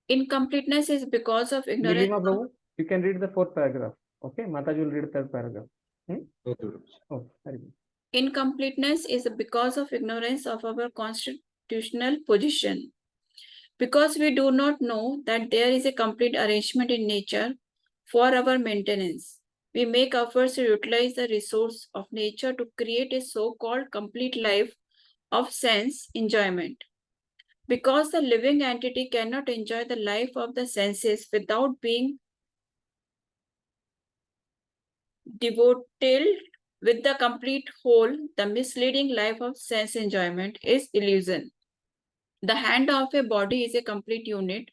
Incompleteness is because of ignorance. Nilima Prabhu, you can read the 4th paragraph. Okay. Mataji will read the 3rd paragraph. Okay. Oh, very good. Incompleteness is because of ignorance of our constitutional position. Because we do not know that there is a complete arrangement in nature for our maintenance, we make efforts to utilize the resource of nature to create a so-called complete life of sense enjoyment. Because the living entity cannot enjoy the life of the senses without being devoted with the complete whole, the misleading life of sense enjoyment is illusion. The hand of a body is a complete unit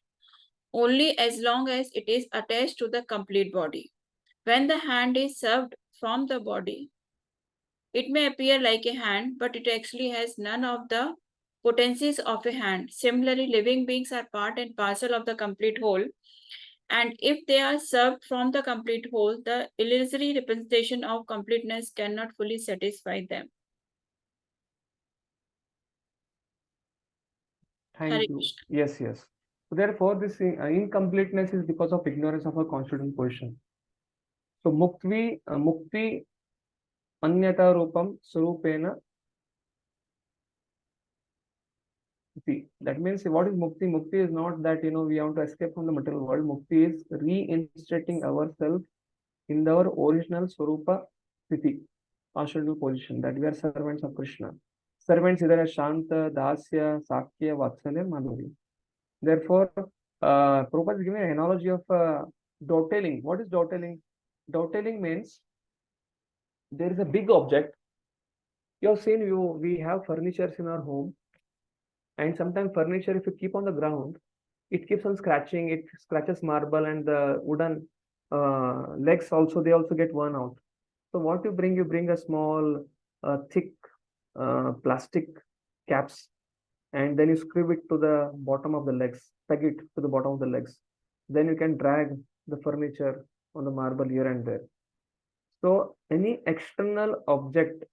only as long as it is attached to the complete body. When the hand is severed from the body, it may appear like a hand, but it actually has none of the potencies of a hand. Similarly, living beings are part and parcel of the complete whole, and if they are severed from the complete whole, the illusory representation of completeness cannot fully satisfy them. Hare Thank you. Krishna. Yes, yes. So therefore, this incompleteness is because of ignorance of our constituent position. So mukti anyata rupam surupena. See, that means what is mukti? Mukti is not that we want to escape from the material world. Mukti is reinstating ourselves in our original Swarupa Sthiti, constitutional position, that we are servants of Krishna. Servants either as Shanta, Dasya, Sakya, Vatsalya, Madhurya. Therefore, Prabhupada is giving an analogy of dovetailing. What is dovetailing? Dovetailing means there is a big object. You have seen, we have furnitures in our home, and sometimes furniture, if you keep on the ground, it keeps on scratching. It scratches marble, and the wooden legs also, they also get worn out. So what you bring a small, thick plastic caps, and then you screw it to the bottom of the legs, peg it to the bottom of the legs. Then you can drag the furniture on the marble here and there. So any external object,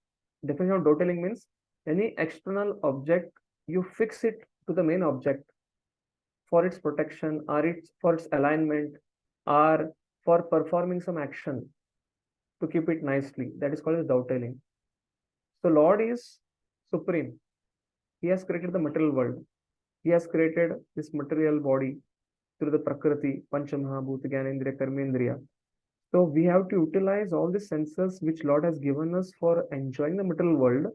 definition of dovetailing means any external object, you fix it to the main object for its protection, or for its alignment, or for performing some action to keep it nicely. That is called as dovetailing. So Lord is supreme. He has created the material world. He has created this material body through the Prakriti, Panchamahabhuta, Gyanendriya, Karmendriya. So we have to utilize all the senses which Lord has given us for enjoying the material world.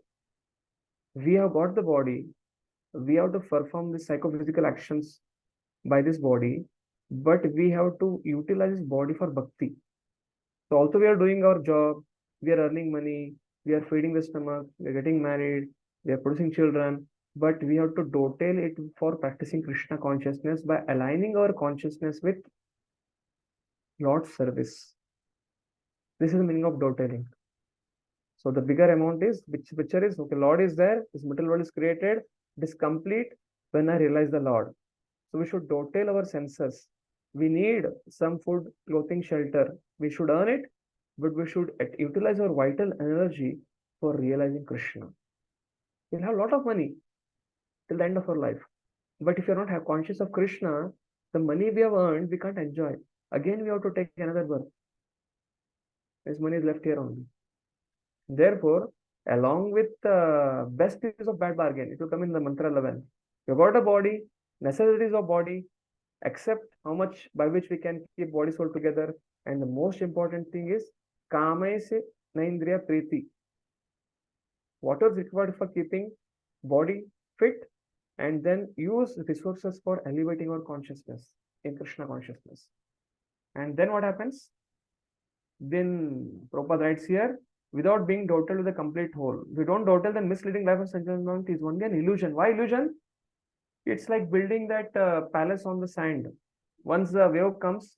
We have got the body. We have to perform the psychophysical actions by this body, but we have to utilize this body for bhakti. So also we are doing our job. We are earning money. We are feeding the stomach. We are getting married. We are producing children. But we have to dovetail it for practicing Krishna consciousness by aligning our consciousness with Lord's service. This is the meaning of dovetailing. So the bigger amount is, which picture is, okay, Lord is there, this material world is created, it is complete when I realize the Lord. So we should dovetail our senses. We need some food, clothing, shelter. We should earn it, but we should utilize our vital energy for realizing Krishna. We'll have a lot of money till the end of our life. But if you're not conscious of Krishna, the money we have earned, we can't enjoy. Again, we have to take another birth. This money is left here only. Therefore, along with the best is of bad bargain, it will come in the mantra 11. You got a body, necessities of body, accept how much by which we can keep body soul together. And the most important thing is kamaise naindriya priti. What is required for keeping body fit, and then use resources for elevating our consciousness in Krishna consciousness. And then what happens? Then Prabhupada writes here, without being dovetailed with the complete whole. If you don't dovetail, then misleading life of Sanjana is only an illusion. Why illusion? It's like building that palace on the sand. Once the wave comes,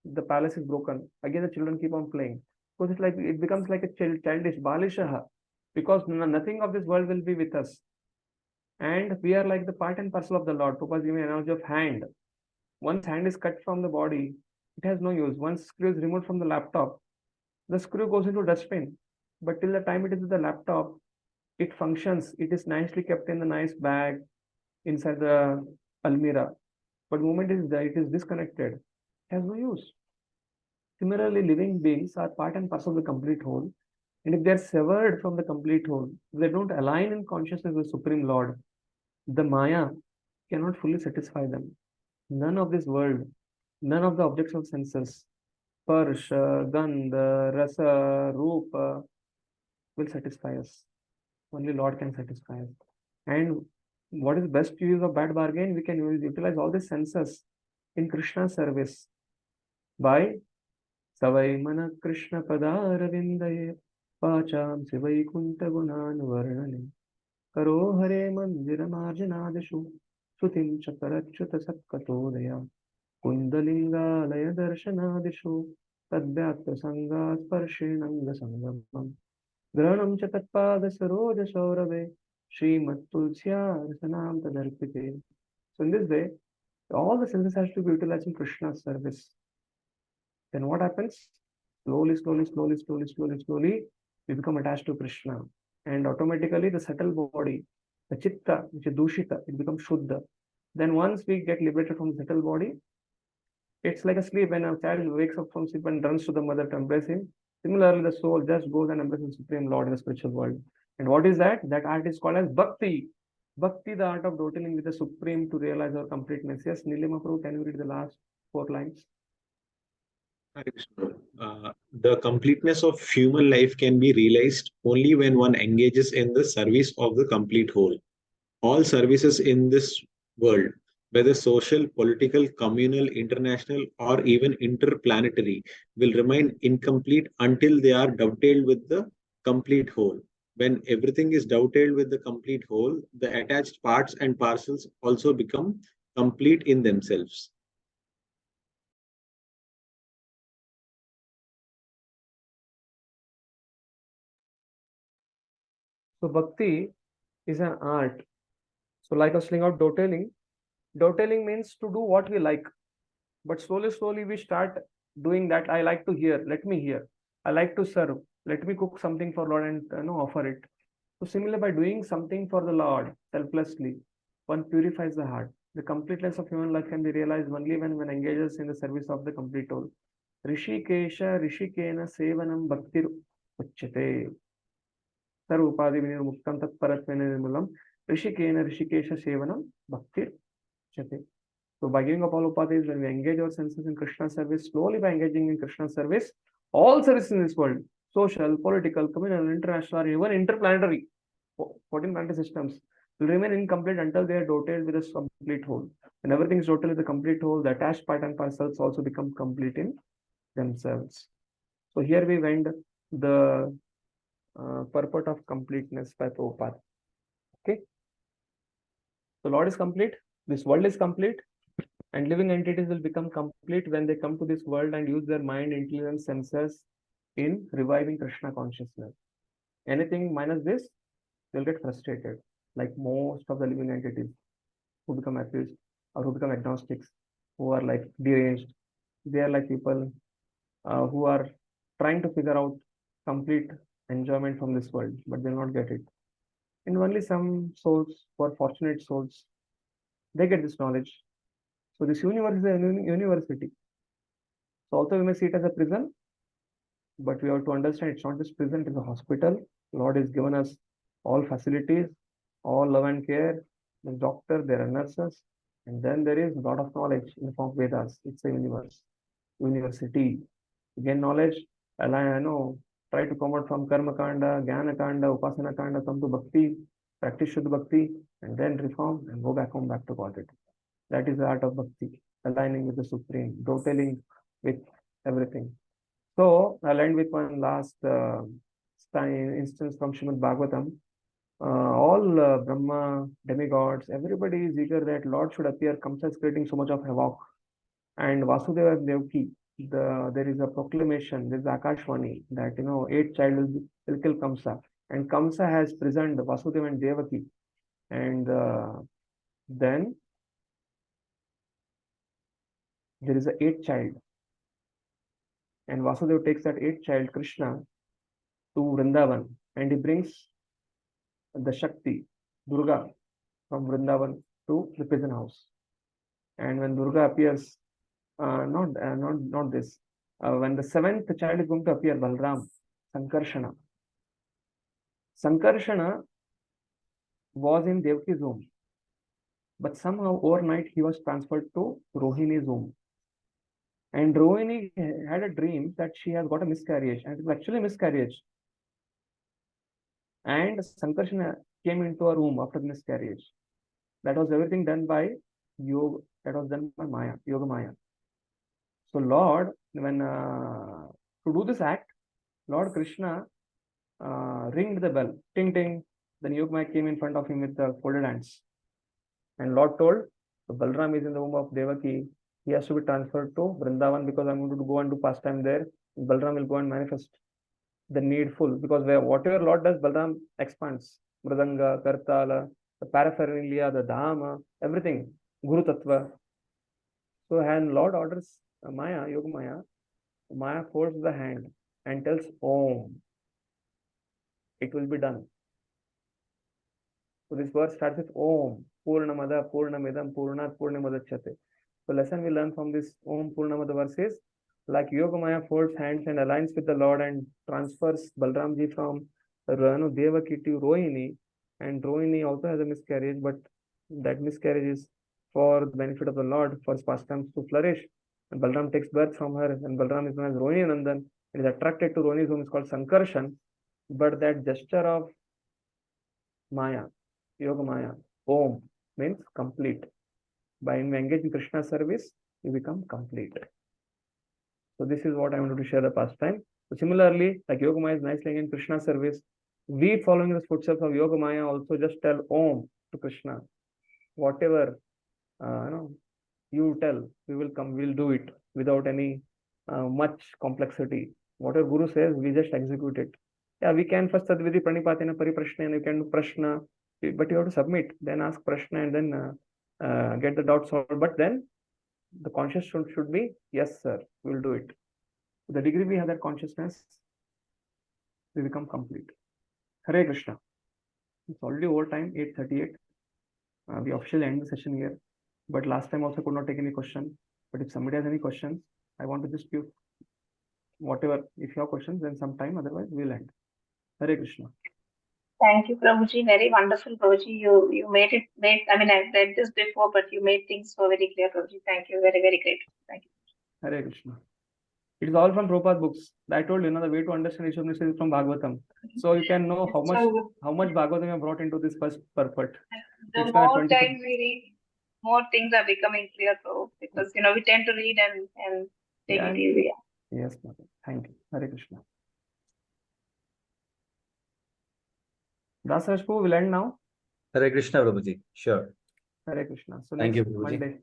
the palace is broken. Again, the children keep on playing. Because it becomes like a childish, balishaha. Because nothing of this world will be with us. And we are like the part and parcel of the Lord. Prabhupada giving an analogy of hand. Once hand is cut from the body, it has no use. Once screw is removed from the laptop, the screw goes into dustbin. But till the time it is with the laptop, it functions. It is nicely kept in the nice bag inside the almirah. But the moment it is disconnected, it has no use. Similarly, living beings are part and parcel of the complete whole. And if they are severed from the complete whole, if they don't align in consciousness with Supreme Lord, the Maya cannot fully satisfy them. None of this world, none of the objects of senses, Sparsha, Gandha, Rasa, Rupa, will satisfy us. Only Lord can satisfy us. And what is best use of bad bargain? We can utilize all the senses in Krishna's service by Savai Mana Krishna Padar Vindaye Pacham Sivai Kunta Gunan Varnane Karo Hare Mandira Marjanadishu Sutim Chakarachyuta Satkatodaya Kundalinga Laya Darshanadishu Tadvyatra Sanga Sparshenanga Sangamam Granam Chatatpada Saroja Saurave Srimat Tulsya Rasanam Tadarpite. So in this way, all the senses has to be utilized in Krishna's service. Then what happens? Slowly, we become attached to Krishna. And automatically the subtle body, the chitta, which is dushita, it becomes shuddha. Then once we get liberated from the subtle body, it's like a sleep. When a child wakes up from sleep and runs to the mother to embrace him, similarly the soul just goes and embraces the Supreme Lord in the spiritual world. And what is that? That art is called as Bhakti. Bhakti, the art of dotaling with the Supreme to realize our completeness. Yes, Nilima Prabhu, can you read the last 4 lines? The completeness of human life can be realized only when one engages in the service of the complete whole. All services in this world, whether social, political, communal, international, or even interplanetary, will remain incomplete until they are dovetailed with the complete whole. When everything is dovetailed with the complete whole, the attached parts and parcels also become complete in themselves. So Bhakti is an art. So like I was saying out dotaling, dotaling means to do what we like. But slowly we start doing that. I like to hear, let me hear. I like to serve, let me cook something for Lord and offer it. So similarly, by doing something for the Lord selflessly, one purifies the heart. The completeness of human life can be realized only when one engages in the service of the complete whole. Rishikesha Rishikena Sevanam Bhaktir Uchyate. Sarva Upadi Vinirmuktam Tatparatmena Nirmulam Rishikena Rishikesha Sevanam Bhaktir Uchyate. So by giving up all upadhis, when we engage our senses in Krishna service, slowly by engaging in Krishna service, all services in this world, social, political, communal, international, or even interplanetary, 14 planetary systems, will remain incomplete until they are dotated with a complete whole. When everything is dotated with a complete whole, the attached part and parcels also become complete in themselves. So here we went the purport of completeness by Prabhupada. Okay. So Lord is complete, this world is complete, and living entities will become complete when they come to this world and use their mind, intelligence, senses in reviving Krishna consciousness. Anything minus this, they'll get frustrated, like most of the living entities who become atheists or who become agnostics, who are like deranged. They are like people who are trying to figure out complete enjoyment from this world, but they'll not get it. And only some souls, who are fortunate souls, they get this knowledge. So this universe is a university. So although we may see it as a prison, but we have to understand it's not just prison, it is a hospital. Lord has given us all facilities, all love and care. There's doctor, there are nurses, and then there is a lot of knowledge in the form of Vedas. It's a universe, university. To gain knowledge, try to come out from Karma Kanda, Jnana Kanda, Upasana Kanda, come to Bhakti, practice Shuddha Bhakti, and then reform and go back home, back to Godhead. That is the art of Bhakti, aligning with the Supreme, dotaling with everything. So I'll end with one last instance from Srimad Bhagavatam. All Brahma, demigods, everybody is eager that Lord should appear. Kamsa is creating so much of havoc. And Vasudeva and Devaki, there is a proclamation, there is Akashvani that 8th child will kill Kamsa. And Kamsa has prisoned Vasudeva and Devaki. And then there is a 8th child. And Vasudeva takes that 8th child, Krishna, to Vrindavan, and he brings the Shakti, Durga, from Vrindavan to the prison house. And when Durga appears, not this, when the 7th child is going to appear, Balram, Sankarshana. Sankarshana was in Devaki's womb, but somehow overnight he was transferred to Rohini's womb. And Rohini had a dream that she has got a miscarriage, and it was actually a miscarriage. And Sankarshana came into her womb after the miscarriage. That was everything done by yoga. That was done by Maya, Yoga Maya. So Lord, when to do this act, Lord Krishna ringed the bell, ting ting. Then Yoga Maya came in front of him with the folded hands, and Lord told, so Balram is in the womb of Devaki. He has to be transferred to Vrindavan because I'm going to go and do pastime there. Balram will go and manifest the needful, because whatever Lord does, Balram expands. Mridanga, Kartala, the paraphernalia, the Dhama, everything, Guru Tattva. So, and Lord orders Maya, Yoga Maya, Maya folds the hand and tells Om. It will be done. So this verse starts with Om, Purnamada, Purnamidam, Purnat, Purnamadachyate. So lesson we learn from this Om Purnamada verse is, like Yoga Maya folds hands and aligns with the Lord and transfers Balramji from Devaki to Rohini, and Rohini also has a miscarriage, but that miscarriage is for the benefit of the Lord, for his pastimes to flourish. And Balram takes birth from her, and Balram is known as Rohini Nandan. It is attracted to Rohini's whom is called Sankarshan, but that gesture of Maya, Yoga Maya, Om, means complete. By engaging in Krishna service, you become complete. So this is what I wanted to share the pastime. So similarly, like Yoga Maya is nicely in Krishna service, we following the footsteps of Yoga Maya also just tell Om to Krishna. Whatever you tell, we will come, we'll do it without any much complexity. Whatever Guru says, we just execute it. Yeah, we can first Tadvidi Pranipatina Pariprashna, and you can do Prashna, but you have to submit, then ask Prashna, and then get the doubt solved. But then the consciousness should be, yes, sir, we will do it. To the degree we have that consciousness, we become complete. Hare Krishna. It's already over time, 8:38. We officially end the session here. But last time also could not take any question. But if somebody has any questions, I want to just give whatever. If you have questions, then some time. Otherwise, we'll end. Hare Krishna. Thank you, Prabhuji. Very wonderful, Prabhuji. You made it. I mean, I've read this before, but you made things so very clear, Prabhuji. Thank you. Very, very great. Thank you. Hare Krishna. It is all from Prabhupada books. I told you, the way to understand Ishopanishad is from Bhagavatam. So you can know how much Bhagavatam you have brought into this first purport. The more time we read, more things are becoming clear, Prabhu, because we tend to read and take it easy. Yes, mother. Thank you. Hare Krishna. Dasarashpu will end now. Hare Krishna, Prabhuji. Sure. Hare Krishna. So Thank next you, Prabhuji. Monday.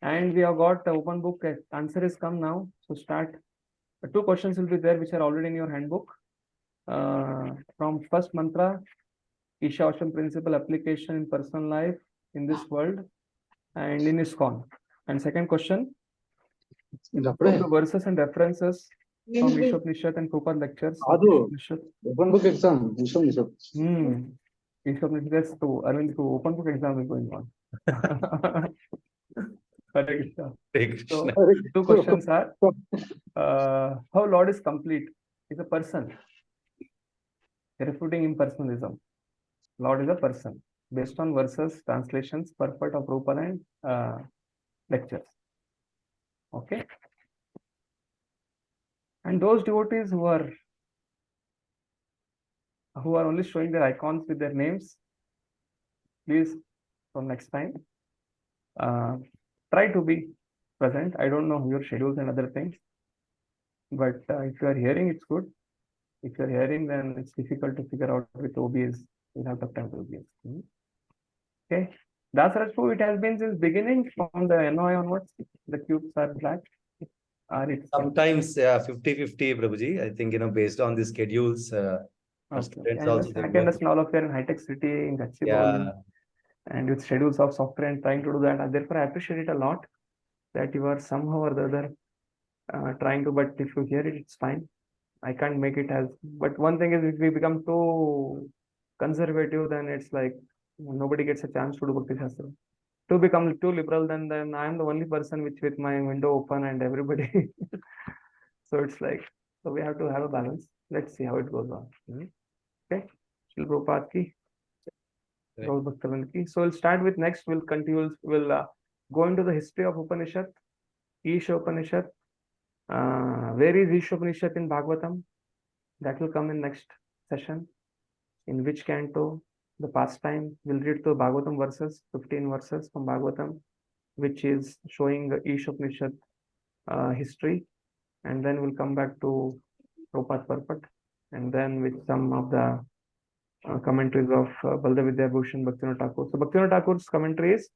And we have got open book. Answer is come now. So start. 2 questions will be there, which are already in your handbook. From first mantra, Ishopanishad principle application in personal life in this world and in ISKCON. And second question, the verses and references from Ishopanishad and Prabhupada lectures. Open book exam. Ishopanishad is to Arvind, open book exam is going on. Hare Krishna. So, 2 questions are, how Lord is complete? Is a person. Refuting impersonalism. Lord is a person. Based on verses, translations, purport of Prabhupada and lectures. Okay. And those devotees who are only showing their icons with their names, please, from next time, try to be present. I don't know your schedules and other things, but if you are hearing, it's good. If you are hearing, then it's difficult to figure out with OBS. We'll have to time to OBS. Okay. Dasarashpu, it has been since beginning from the NOI onwards. The cubes are black. Sometimes 50-50, Prabhuji. I think, based on the schedules. Okay. I can understand all of you are in high-tech city in Gachibowli, and with schedules of software and trying to do that. And therefore, I appreciate it a lot that you are somehow or the other trying to, but if you hear it, it's fine. I can't make it as, but one thing is if we become too conservative, then it's like nobody gets a chance to do Bhakti Shastra. To become too liberal, then I am the only person with my window open and everybody. So it's like, so we have to have a balance. Let's see how it goes on. Okay. Shri Prabhupada ki. So we'll start with next, we'll continue, we'll go into the history of Upanishad, Ishopanishad. Where is Ishopanishad in Bhagavatam? That will come in next session. In which canto, the pastime. We'll read the Bhagavatam verses, 15 verses from Bhagavatam, which is showing the Ishopanishad history. And then we'll come back to Prabhupada's purport. And then with some of the commentaries of Baldev Vidyabhushan, Bhaktivinoda Thakur. So Bhaktivinoda Thakur's commentary is,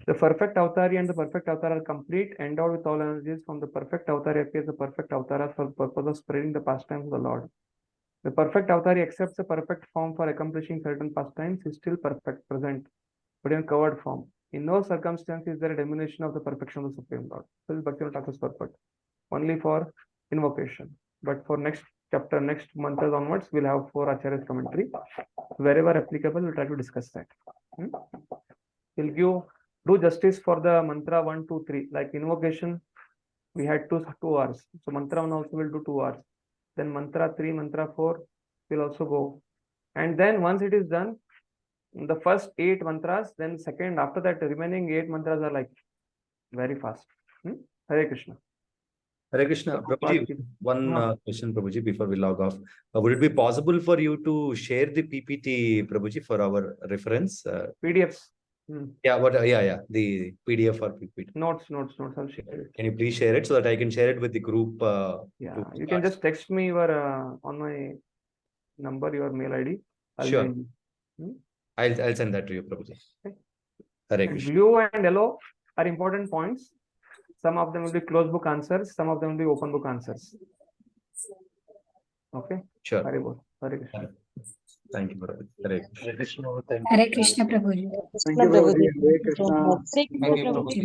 the perfect avatari and the perfect avatar are complete, endowed with all energies. From the perfect avatari appears the perfect avatar for the purpose of spreading the pastimes of the Lord. The perfect avatari accepts a perfect form for accomplishing certain pastimes, is still perfect, present, but in covered form. In no circumstance is there a diminution of the perfection of the Supreme Lord. This is Bhaktivinoda Thakur's purport. Only for invocation. But for next chapter, next month onwards, we'll have 4 Acharya's commentary. Wherever applicable, we'll try to discuss that. We'll do justice for the mantra 1, 2, 3. Like invocation, we had 2 hours. So mantra 1 also will do 2 hours. Then mantra 3, mantra 4 will also go. And then once it is done, the first 8 mantras, then second, after that, the remaining 8 mantras are like very fast. Hare Krishna. Hare Krishna. Prabhuji, one question, Prabhuji, before we log off. Would it be possible for you to share the PPT, Prabhuji, for our reference? PDFs. Yeah, the PDF or PPT. Notes, I'll share it. Can you please share it so that I can share it with the group? Yeah, you can just text me your on my number, your mail ID. Sure. I'll send that to you, Prabhuji. Okay. Hare Krishna. Blue and yellow are important points. Some of them will be closed book answers, some of them will be open book answers. Okay? Sure. Hare Krishna. Thank you, Prabhuji. Hare Krishna. Hare Krishna, Prabhuji. Thank you, Prabhuji. Hare Krishna, Prabhuji.